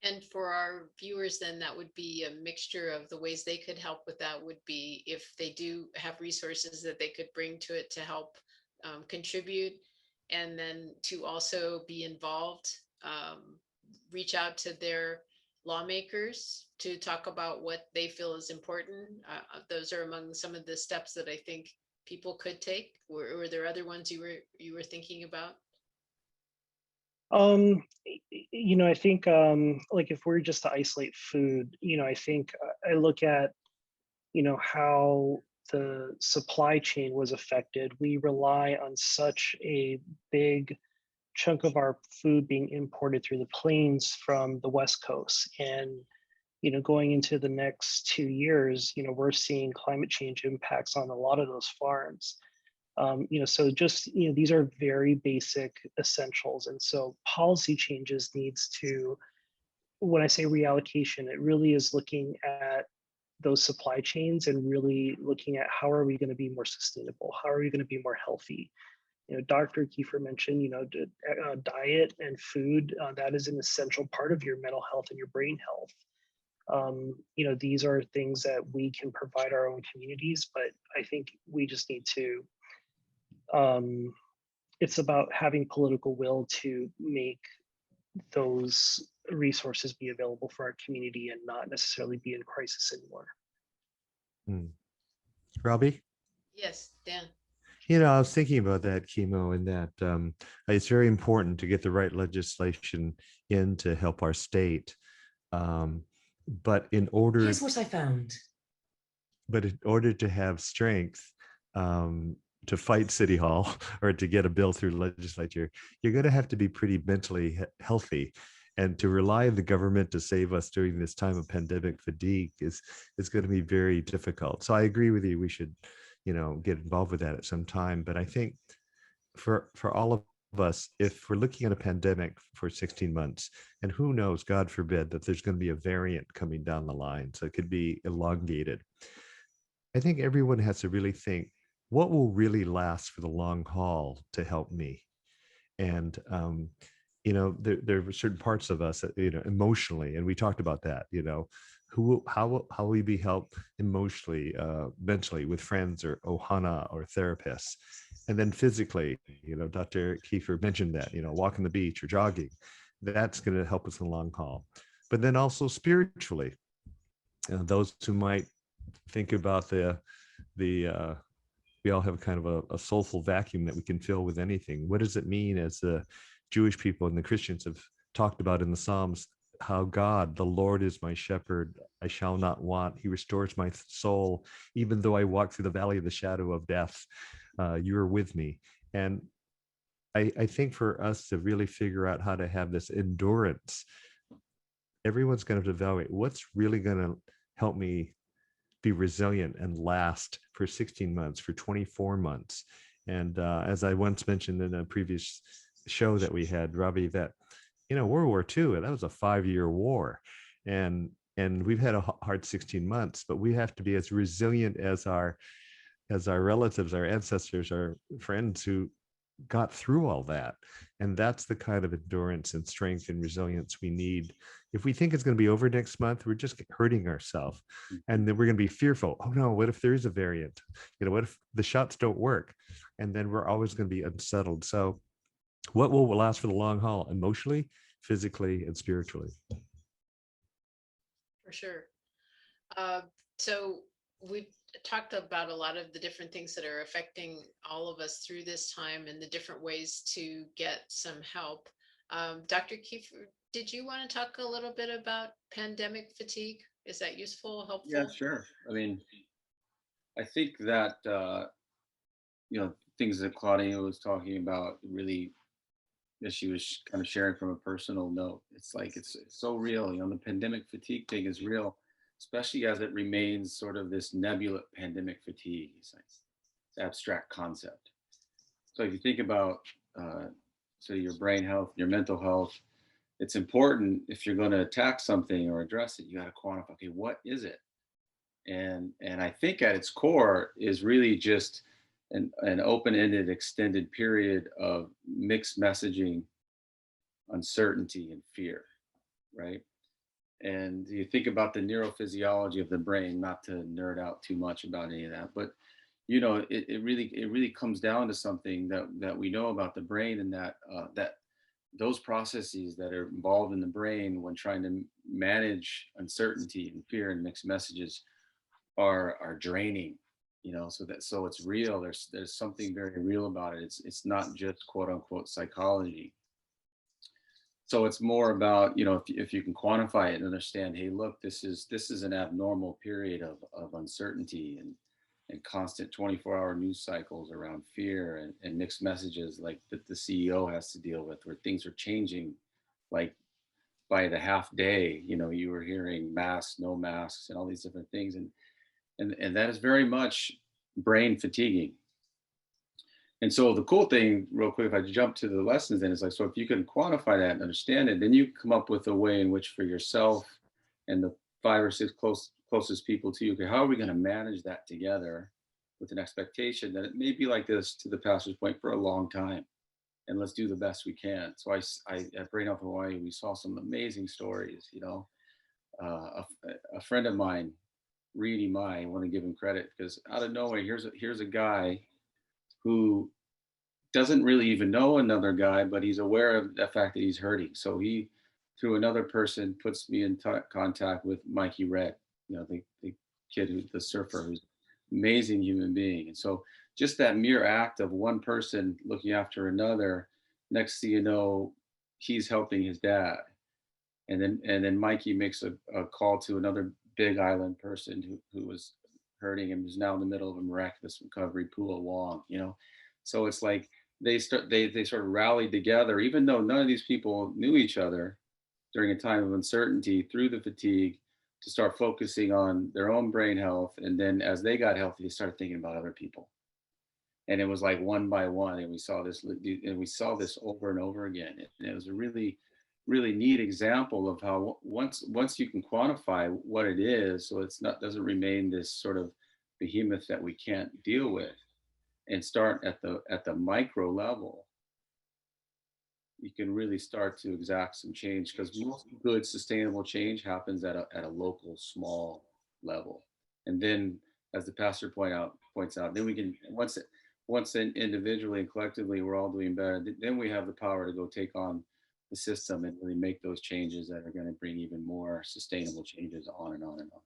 And for our viewers, then that would be a mixture of the ways they could help with that would be if they do have resources that they could bring to it to help contribute, and then to also be involved, reach out to their lawmakers to talk about what they feel is important. Those are among some of the steps that I think people could take. Were there other ones you were thinking about? I think like if we're just to isolate food, I think I look at, how the supply chain was affected. We rely on such a big chunk of our food being imported through the planes from the West Coast. And, going into the next 2 years, we're seeing climate change impacts on a lot of those farms. So just, these are very basic essentials. And so policy changes needs to, when I say reallocation, it really is looking at those supply chains and really looking at how are we going to be more sustainable? How are we going to be more healthy? Dr. Kiefer mentioned, diet and food, that is an essential part of your mental health and your brain health. These are things that we can provide our own communities, but I think we just need to, it's about having political will to make those resources be available for our community and not necessarily be in crisis anymore. Robbie? Yes, Dan. I was thinking about that, Chemo, and that it's very important to get the right legislation in to help our state. But in order, here's what I found. But in order to have strength to fight City Hall or to get a bill through the legislature, you're going to have to be pretty mentally healthy. And to rely on the government to save us during this time of pandemic fatigue is going to be very difficult. So I agree with you. We should, get involved with that at some time. But I think for all of us, if we're looking at a pandemic for 16 months, and who knows, God forbid, that there's going to be a variant coming down the line, so it could be elongated. I think everyone has to really think, what will really last for the long haul to help me? And there are certain parts of us that, emotionally, and we talked about that, how will we be helped emotionally, mentally, with friends or ohana or therapists? And then physically, Dr. Kiefer mentioned that, walking the beach or jogging, that's going to help us in the long haul. But then also spiritually, those who might think about we all have kind of a soulful vacuum that we can fill with anything. What does it mean, as the Jewish people and the Christians have talked about in the Psalms, how God, the Lord is my shepherd, I shall not want. He restores my soul. Even though I walk through the valley of the shadow of death, you are with me. And I think for us to really figure out how to have this endurance, everyone's going to evaluate what's really going to help me be resilient and last for 16 months, for 24 months. And as I once mentioned in a previous show that we had, Robbie, that World War II, that was a 5-year war, and we've had a hard 16 months, but we have to be as resilient as our relatives, our ancestors, our friends who got through all that. And that's the kind of endurance and strength and resilience we need. If we think it's going to be over next month, we're just hurting ourselves. And then we're going to be fearful. Oh no, what if there is a variant? What if the shots don't work? And then we're always going to be unsettled. So what will last for the long haul, emotionally, physically, and spiritually? For sure. Uh, so we've talked about a lot of the different things that are affecting all of us through this time and the different ways to get some help. Dr. Kiefer, did you want to talk a little bit about pandemic fatigue? Is that useful, Yeah, helpful? sure. I mean, I think that things that Claudia was talking about really, that she was kind of sharing from a personal note. It's like it's so real. The pandemic fatigue thing is real, especially as it remains sort of this nebulous pandemic fatigue. It's like it's abstract concept. So if you think about so your brain health, your mental health, it's important if you're going to attack something or address it, you got to quantify. Okay, what is it? And I think at its core is really just an open-ended, extended period of mixed messaging, uncertainty, and fear, right? And you think about the neurophysiology of the brain, not to nerd out too much about any of that, but it really comes down to something that we know about the brain, and that those processes that are involved in the brain when trying to manage uncertainty and fear and mixed messages are draining. So it's real. There's something very real about it. It's not just quote unquote psychology. So it's more about, if you can quantify it and understand, hey, look, this is an abnormal period of uncertainty and constant 24-hour news cycles around fear and mixed messages like that the CEO has to deal with, where things are changing like by the half day. You were hearing masks, no masks, and all these different things. And that is very much brain fatiguing. And so the cool thing, real quick, if I jump to the lessons, then is like, so if you can quantify that and understand it, then you come up with a way in which for yourself and the 5 or 6 closest people to you, okay, how are we going to manage that together with an expectation that it may be like this, to the pastor's point, for a long time, and let's do the best we can. So at Brain Health Hawaii, we saw some amazing stories. A friend of mine, Reedy Mai, I want to give him credit, because out of nowhere, here's a guy who doesn't really even know another guy, but he's aware of the fact that he's hurting. So he, through another person, puts me in contact with Mikey Red, the kid, the surfer, who's an amazing human being. And so just that mere act of one person looking after another, next thing you know, he's helping his dad. And then Mikey makes a call to another Big Island person who was hurting and was now in the middle of a miraculous recovery, Pua Wong. So it's like they sort of rallied together, even though none of these people knew each other, during a time of uncertainty, through the fatigue, to start focusing on their own brain health. And then as they got healthy, they started thinking about other people. And it was like one by one, and we saw this over and over again. And it was a really, really neat example of how once you can quantify what it is, so doesn't remain this sort of behemoth that we can't deal with, and start at the micro level, you can really start to exact some change, because most good sustainable change happens at a local small level. And then, as the pastor points out, then we can, once individually and collectively we're all doing better, then we have the power to go take on the system and really make those changes that are going to bring even more sustainable changes, on and on and on.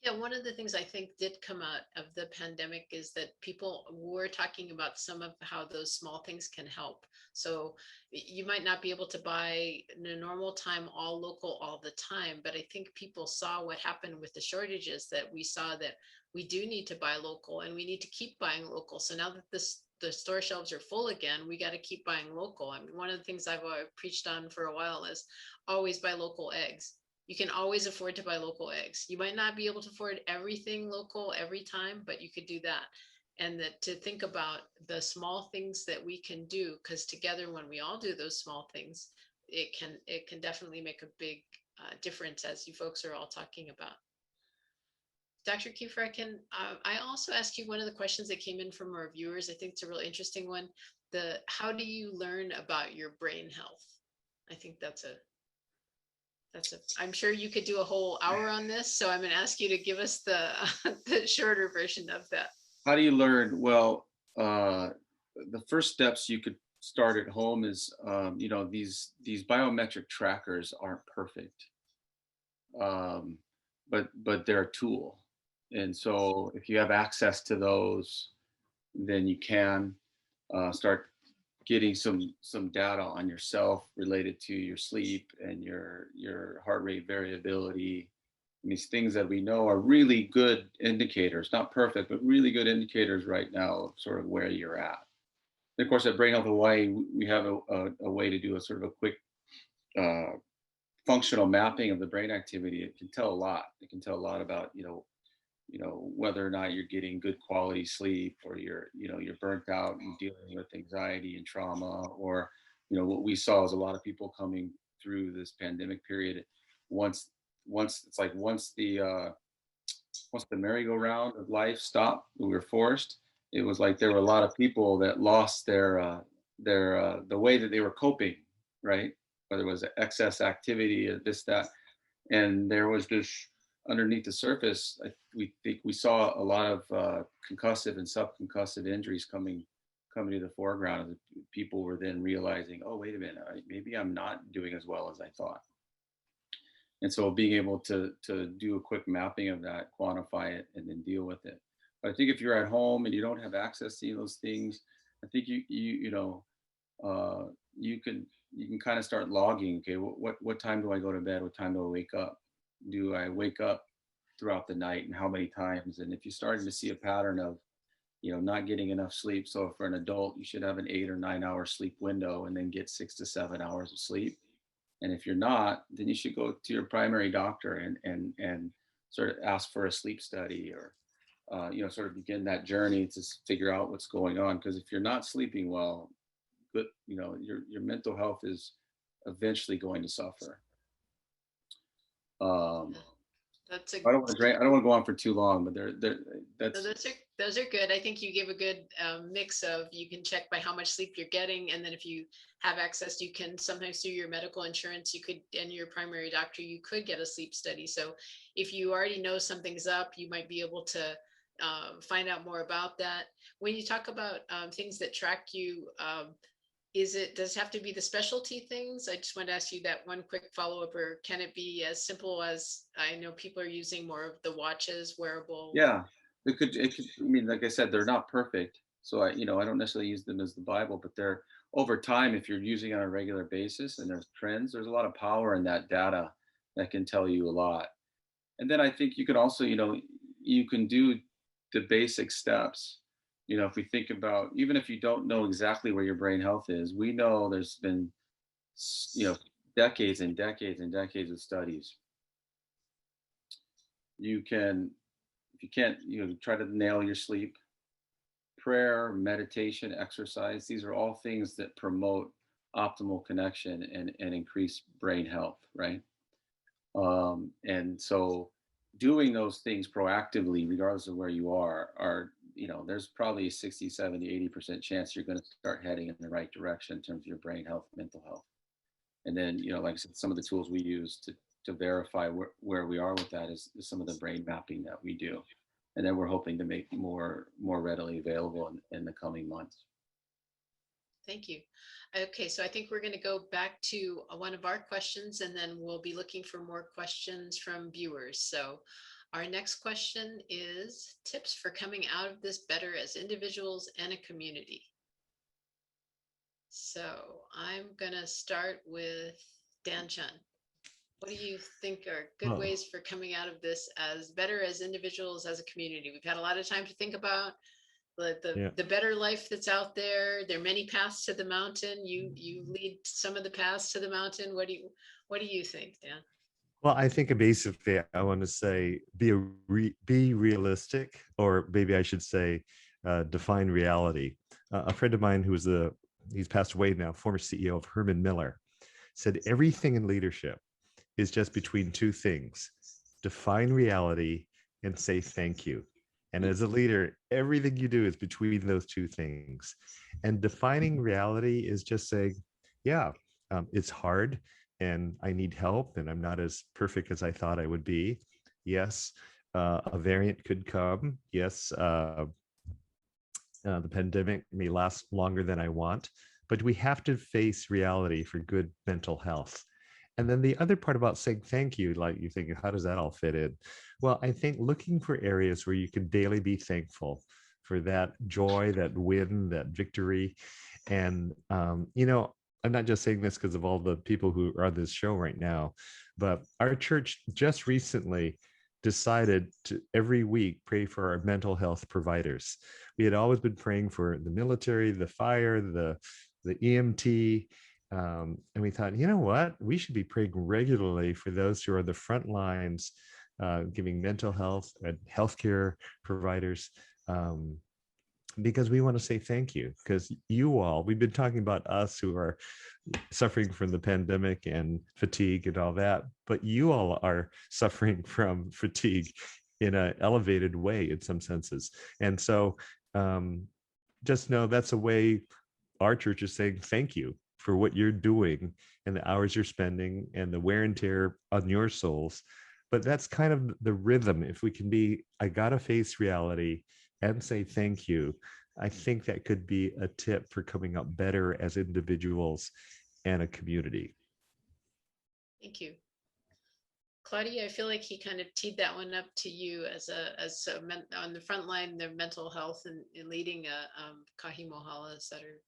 Yeah, one of the things I think did come out of the pandemic is that people were talking about some of how those small things can help. So you might not be able to buy in a normal time all local all the time, but I think people saw what happened with the shortages, that we saw that we do need to buy local and we need to keep buying local. So now that the store shelves are full again, we got to keep buying local. I mean, one of the things I've preached on for a while is always buy local eggs. You can always afford to buy local eggs. You might not be able to afford everything local every time, but you could do that. And that to think about the small things that we can do, because together, when we all do those small things, it can definitely make a big difference, as you folks are all talking about. Dr. Kiefer, I also ask you one of the questions that came in from our viewers. I think it's a really interesting one. How do you learn about your brain health? I think I'm sure you could do a whole hour on this. So I'm going to ask you to give us the, the shorter version of that. How do you learn? Well, the first steps you could start at home is, these biometric trackers aren't perfect, but they're a tool. And so if you have access to those, then you can start getting some data on yourself related to your sleep and your heart rate variability. And these things that we know are really good indicators, not perfect, but really good indicators right now of sort of where you're at. And of course, at Brain Health Hawaii, we have a way to do a sort of a quick functional mapping of the brain activity. It can tell a lot. It can tell a lot about, whether or not you're getting good quality sleep, or you're burnt out and dealing with anxiety and trauma, or, what we saw is a lot of people coming through this pandemic period. Once the merry-go-round of life stopped, we were forced. It was like there were a lot of people that lost the way that they were coping, right? Whether it was excess activity or this, that, and there was this underneath the surface. We think we saw a lot of concussive and subconcussive injuries coming to the foreground. As people were then realizing, oh, wait a minute, maybe I'm not doing as well as I thought. And so being able to do a quick mapping of that, quantify it, and then deal with it. But I think if you're at home and you don't have access to those things, I think you can kind of start logging. Okay, what time do I go to bed? What time do I wake up? Do I wake up throughout the night, and how many times? And if you're starting to see a pattern of, not getting enough sleep, so for an adult, you should have an 8 or 9 hour sleep window and then get 6 to 7 hours of sleep. And if you're not, then you should go to your primary doctor and sort of ask for a sleep study, or sort of begin that journey to figure out what's going on. Because if you're not sleeping well, but your mental health is eventually going to suffer. That's a I don't want to go on for too long, but those are good. I think you give a good mix of, you can check by how much sleep you're getting, and then if you have access, you can sometimes through your medical insurance, and your primary doctor, you could get a sleep study. So if you already know something's up, you might be able to find out more about that. When you talk about things that track you, does it have to be the specialty things? I just want to ask you that one quick follow-up, or can it be as simple as, I know people are using more of the watches, wearable? Yeah, it could, I mean, like I said, they're not perfect. So I don't necessarily use them as the Bible, but they're, over time, if you're using on a regular basis and there's trends, there's a lot of power in that data that can tell you a lot. And then I think you can also, you can do the basic steps. If we think about, even if you don't know exactly where your brain health is, we know there's been, decades and decades and decades of studies. You can, if you can't, try to nail your sleep. Prayer, meditation, exercise, these are all things that promote optimal connection and increase brain health, right? And so doing those things proactively, regardless of where you are, there's probably a 60, 70, 80% chance you're going to start heading in the right direction in terms of your brain health, mental health. And then, like I said, some of the tools we use to verify where we are with that is some of the brain mapping that we do. And then we're hoping to make more readily available in the coming months. Thank you. Okay, so I think we're going to go back to one of our questions, and then we'll be looking for more questions from viewers. So our next question is tips for coming out of this better as individuals and a community. So I'm going to start with Dan Chun. What do you think are good ways for coming out of this as better as individuals, as a community? We've had a lot of time to think about the better life that's out there. There are many paths to the mountain. You lead some of the paths to the mountain. What do you think, Dan? Well, I think basically I want to say be realistic, or maybe I should say define reality. A friend of mine he's passed away now, former CEO of Herman Miller, said everything in leadership is just between two things: define reality and say thank you. And as a leader, everything you do is between those two things. And defining reality is just saying, yeah, it's hard and I need help and I'm not as perfect as I thought I would be. Yes, a variant could come. Yes, the pandemic may last longer than I want, but we have to face reality for good mental health. And then the other part about saying thank you, like you think, how does that all fit in? Well, I think looking for areas where you can daily be thankful for that joy, that win, that victory. And, I'm not just saying this because of all the people who are on this show right now, but our church just recently decided to every week pray for our mental health providers. We had always been praying for the military, the fire, the EMT, and we thought, you know what, we should be praying regularly for those who are the front lines, giving mental health and healthcare providers, because we want to say thank you. Because you all, we've been talking about us who are suffering from the pandemic and fatigue and all that, but you all are suffering from fatigue in an elevated way in some senses. And so just know that's a way our church is saying thank you for what you're doing and the hours you're spending and the wear and tear on your souls. But that's kind of the rhythm. If we can be, I gotta face reality and say thank you, I think that could be a tip for coming up better as individuals and a community. Thank you. Claudia, I feel like he kind of teed that one up to you as on the front line, their mental health and leading a Kahimohala Center.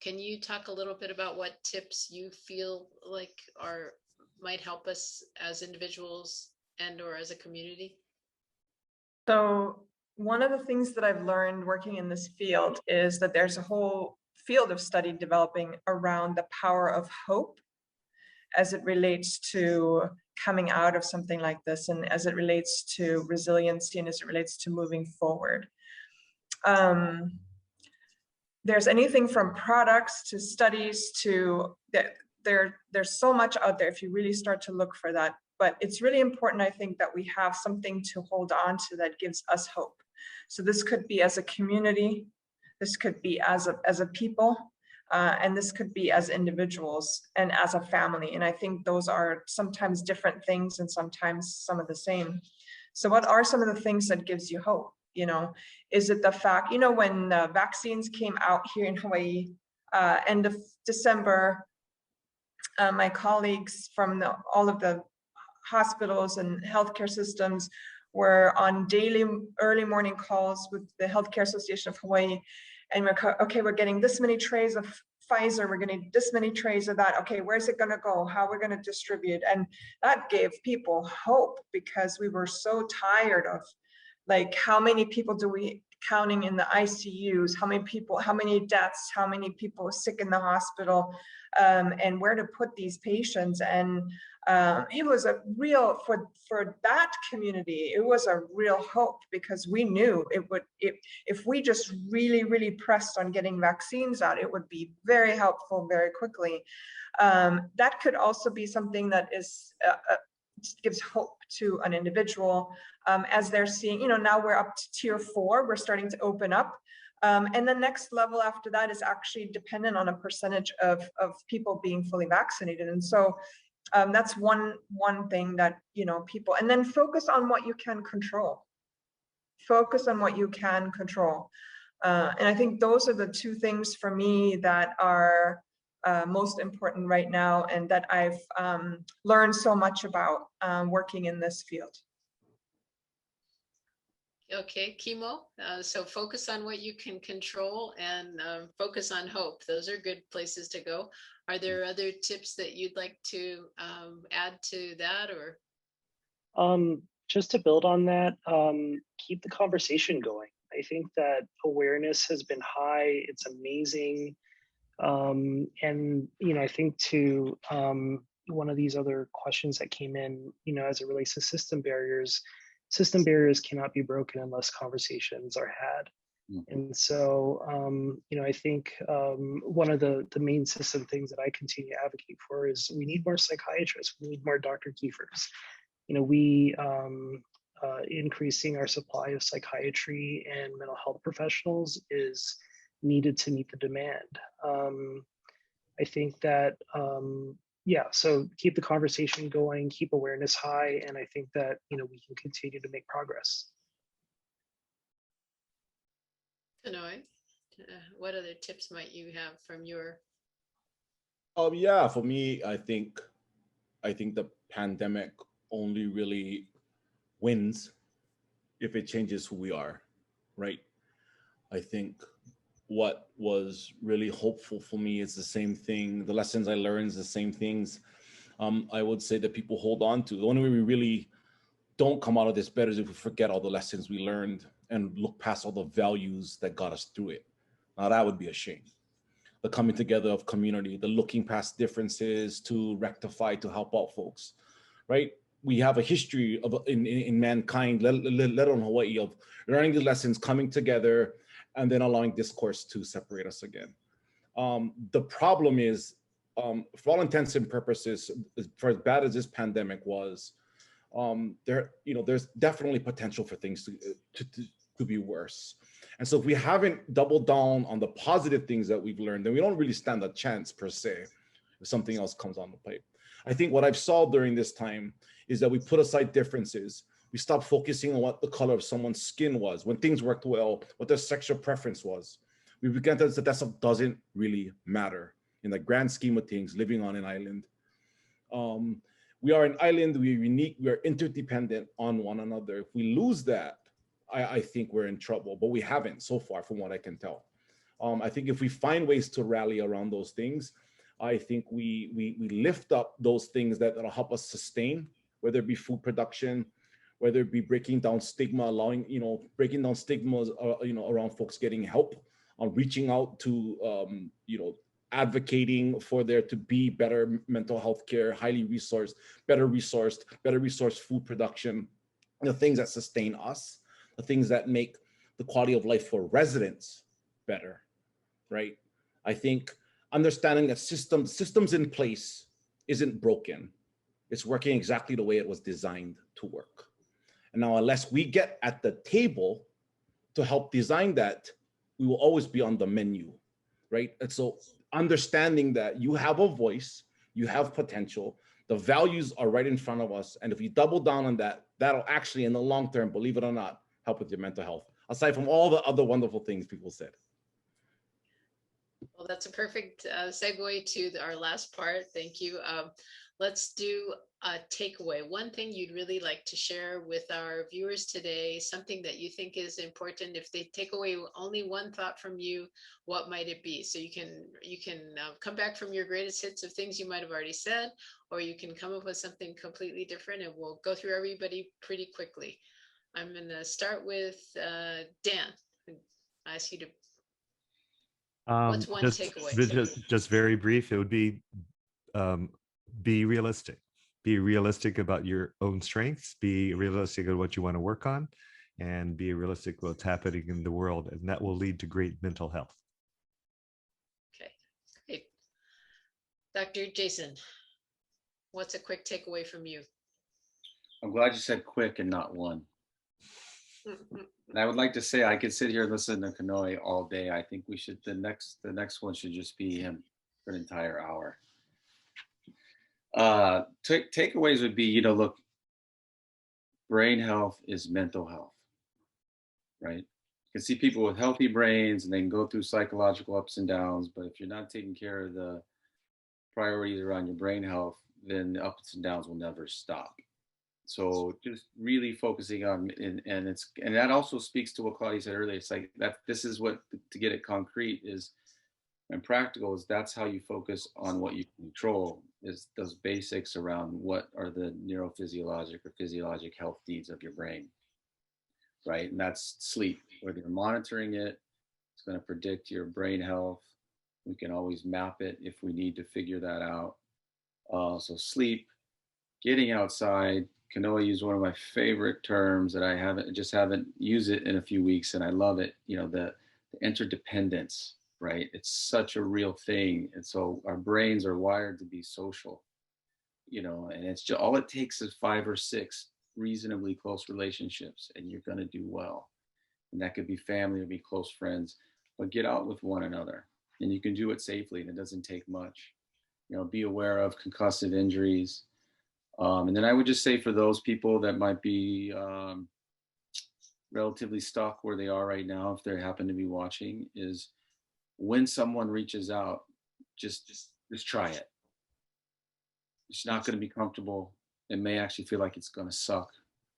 Can you talk a little bit about what tips you feel like might help us as individuals and or as a community? So one of the things that I've learned working in this field is that there's a whole field of study developing around the power of hope as it relates to coming out of something like this, and as it relates to resiliency, and as it relates to moving forward. There's anything from products to studies to there's so much out there if you really start to look for that. But it's really important, I think, that we have something to hold on to that gives us hope. So this could be as a community, this could be as a people, and this could be as individuals and as a family. And I think those are sometimes different things and sometimes some of the same. So what are some of the things that gives you hope? Is it the fact, when vaccines came out here in Hawaii, end of December, my colleagues from all of the hospitals and healthcare systems were on daily early morning calls with the Healthcare Association of Hawaii. And we're getting this many trays of Pfizer, we're getting this many trays of that. Okay, where's it gonna go? How we're gonna distribute? And that gave people hope, because we were so tired of, like, how many people do we counting in the ICUs, how many deaths, how many people sick in the hospital, and where to put these patients. And it was a real, for that community, it was a real hope, because we knew if we just really, really pressed on getting vaccines out, it would be very helpful very quickly. That could also be something that is gives hope to an individual, as they're seeing, now we're up to tier 4, we're starting to open up. And the next level after that is actually dependent on a percentage of people being fully vaccinated. And so that's one thing that, people, and then focus on what you can control. Focus on what you can control. And I think those are the two things for me that are most important right now, and that I've learned so much about working in this field. Okay, Kimo. So focus on what you can control and focus on hope. Those are good places to go. Are there other tips that you'd like to add to that, or? Just to build on that, keep the conversation going. I think that awareness has been high. It's amazing. And, I think to one of these other questions that came in, as it relates to system barriers cannot be broken unless conversations are had. Mm-hmm. And so, I think one of the main system things that I continue to advocate for is we need more psychiatrists, we need more Dr. Kiefers. We increasing our supply of psychiatry and mental health professionals is needed to meet the demand. I think that, yeah, so keep the conversation going, keep awareness high, and I think that, we can continue to make progress. Kanoy, what other tips might you have from your? Yeah, for me, I think the pandemic only really wins if it changes who we are, right? I think what was really hopeful for me is the same thing. The lessons I learned is the same things. I would say that people hold on to. The only way we really don't come out of this better is if we forget all the lessons we learned and look past all the values that got us through it. Now that would be a shame. The coming together of community, the looking past differences to rectify, to help out folks, right? We have a history of in mankind, let alone Hawaii, of learning the lessons, coming together, and then allowing discourse to separate us again. The problem is, for all intents and purposes, for as bad as this pandemic was, there's definitely potential for things to be worse. And so if we haven't doubled down on the positive things that we've learned, then we don't really stand a chance per se if something else comes on the pipe. I think what I've saw during this time is that we put aside differences. We stop focusing on what the color of someone's skin was, when things worked well, what their sexual preference was. We began to say that stuff doesn't really matter in the grand scheme of things, living on an island. We are an island, we're unique, we are interdependent on one another. If we lose that, I think we're in trouble, but we haven't so far from what I can tell. I think if we find ways to rally around those things, I think we lift up those things that'll help us sustain, whether it be food production, whether it be breaking down stigma, breaking down stigmas, around folks getting help, on reaching out to, advocating for there to be better mental health care, highly resourced, better resourced food production, the things that sustain us, the things that make the quality of life for residents better, right? I think understanding that systems in place isn't broken. It's working exactly the way it was designed to work. And now, unless we get at the table to help design that, we will always be on the menu, right? And so understanding that you have a voice, you have potential, the values are right in front of us. And if you double down on that, that'll actually, in the long term, believe it or not, help with your mental health, aside from all the other wonderful things people said. Well, that's a perfect segue to our last part. Thank you. Let's do a takeaway. One thing you'd really like to share with our viewers today, something that you think is important. If they take away only one thought from you, what might it be? So you can come back from your greatest hits of things you might have already said, or you can come up with something completely different, and we'll go through everybody pretty quickly. I'm going to start with Dan. I ask you to. What's one takeaway? Just very brief. It would be realistic. Be realistic about your own strengths. Be realistic about what you want to work on, and be realistic about what's happening in the world, and that will lead to great mental health. Okay, great. Dr. Jason, what's a quick takeaway from you? I'm glad you said quick and not one. And I would like to say I could sit here and listen to Kanoe all day. I think we should, the next one should just be him for an entire hour. Takeaways would be, look, brain health is mental health, right? You can see people with healthy brains and they can go through psychological ups and downs, but if you're not taking care of the priorities around your brain health, then the ups and downs will never stop. So just really focusing on, and that also speaks to what Claudia said earlier. It's like that, this is what, to get it concrete is, and practical is, that's how you focus on what you control, is those basics around what are the neurophysiologic or physiologic health needs of your brain, right? And that's sleep. Whether you're monitoring it, it's going to predict your brain health. We can always map it if we need to figure that out. So sleep, getting outside. Kanoe used one of my favorite terms that I haven't used it in a few weeks, and I love it. The interdependence, right? It's such a real thing. And so our brains are wired to be social, and it's just, all it takes is 5 or 6 reasonably close relationships, and you're going to do well. And that could be family or be close friends, but get out with one another, and you can do it safely, and it doesn't take much. Be aware of concussive injuries. And then I would just say for those people that might be relatively stuck where they are right now, if they happen to be watching, is when someone reaches out, just try it. It's not going to be comfortable. It may actually feel like it's going to suck,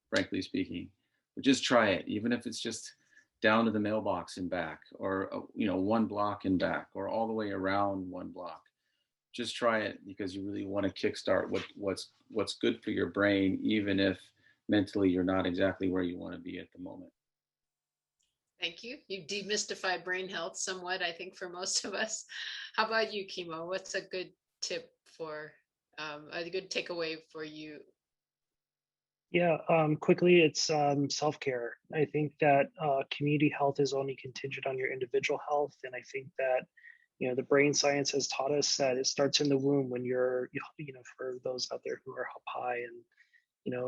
frankly speaking, but just try it. Even if it's just down to the mailbox and back, or, 1 block and back, or all the way around 1 block. Just try it, because you really want to kickstart what's good for your brain, even if mentally you're not exactly where you want to be at the moment. Thank you. You demystified brain health somewhat, I think, for most of us. How about you, Kimo? What's a good tip for a good takeaway for you? Yeah, quickly, it's self-care. I think that community health is only contingent on your individual health. And I think that, the brain science has taught us that it starts in the womb when you're, for those out there who are up high, and,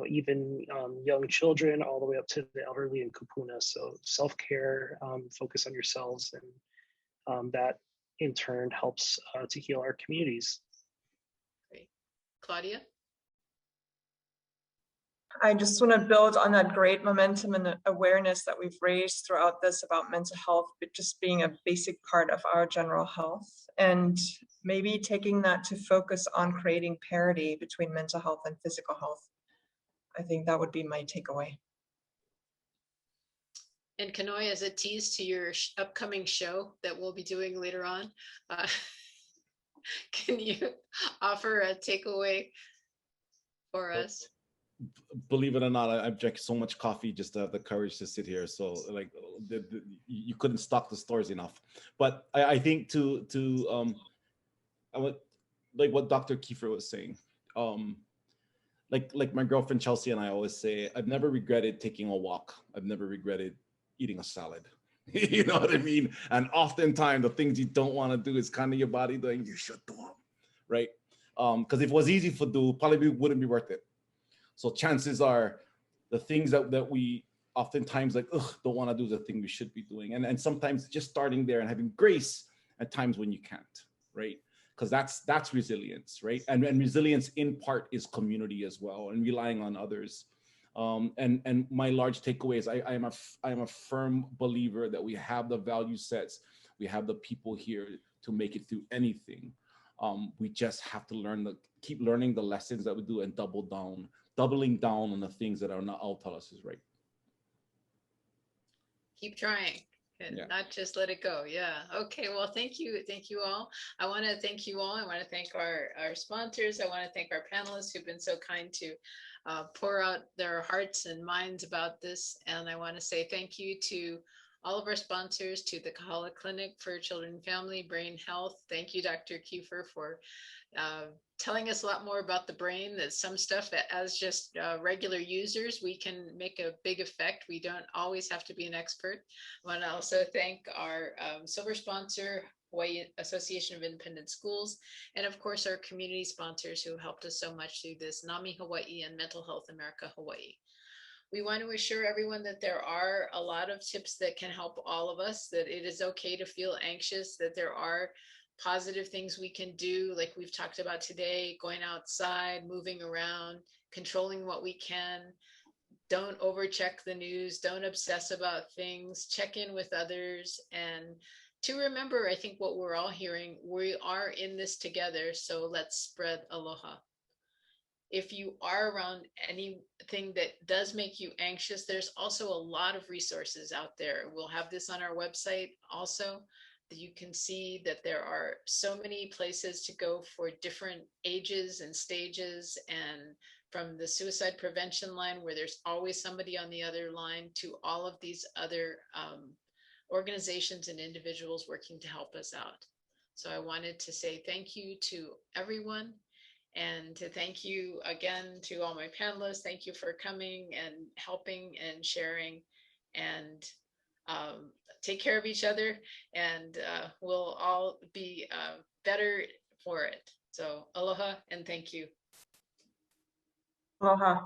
even young children all the way up to the elderly and kupuna. So self-care, focus on yourselves, and that in turn helps to heal our communities. Great. Claudia? I just want to build on that great momentum and awareness that we've raised throughout this about mental health, but just being a basic part of our general health, and maybe taking that to focus on creating parity between mental health and physical health. I think that would be my takeaway. And Kanoi, as a tease to your upcoming show that we'll be doing later on, can you offer a takeaway for us? Believe it or not, I've drank so much coffee just to have the courage to sit here. So like, you couldn't stock the stores enough. But I think I would, like what Dr. Kiefer was saying. Like my girlfriend Chelsea and I always say, I've never regretted taking a walk. I've never regretted eating a salad. You know what I mean? And oftentimes the things you don't want to do is kind of your body doing, you should do them, right? Because if it was easy to do, probably wouldn't be worth it. So chances are the things that we oftentimes like, don't want to do the thing we should be doing. And sometimes just starting there and having grace at times when you can't, right? Because that's resilience, right? And resilience in part is community as well, and relying on others. And my large takeaway is I am a firm believer that we have the value sets, we have the people here to make it through anything. We just have to keep learning the lessons that we do, and doubling down on the things that are not all tell us is right. Keep trying and not just let it go. Yeah. Okay. Well, thank you. Thank you all. I want to thank you all. I want to thank our sponsors. I want to thank our panelists who've been so kind to pour out their hearts and minds about this. And I want to say thank you to all of our sponsors, to the Kahala Clinic for Children and Family Brain Health. Thank you, Dr. Kiefer, for telling us a lot more about the brain. That some stuff that as just regular users, we can make a big effect. We don't always have to be an expert. I want to also thank our silver sponsor, Hawaii Association of Independent Schools, and of course our community sponsors who helped us so much through this, NAMI Hawaii and Mental Health America Hawaii. We want to assure everyone that there are a lot of tips that can help all of us, that it is okay to feel anxious, that there are positive things we can do, like we've talked about today, going outside, moving around, controlling what we can. Don't overcheck the news, don't obsess about things, check in with others, and to remember, I think what we're all hearing, we are in this together, so let's spread aloha. If you are around anything that does make you anxious, there's also a lot of resources out there. We'll have this on our website also. You can see that there are so many places to go for different ages and stages, and from the suicide prevention line, where there's always somebody on the other line, to all of these other organizations and individuals working to help us out. So I wanted to say thank you to everyone, and to thank you again to all my panelists. Thank you for coming and helping and sharing, and take care of each other, and we'll all be better for it. So aloha and thank you. Aloha.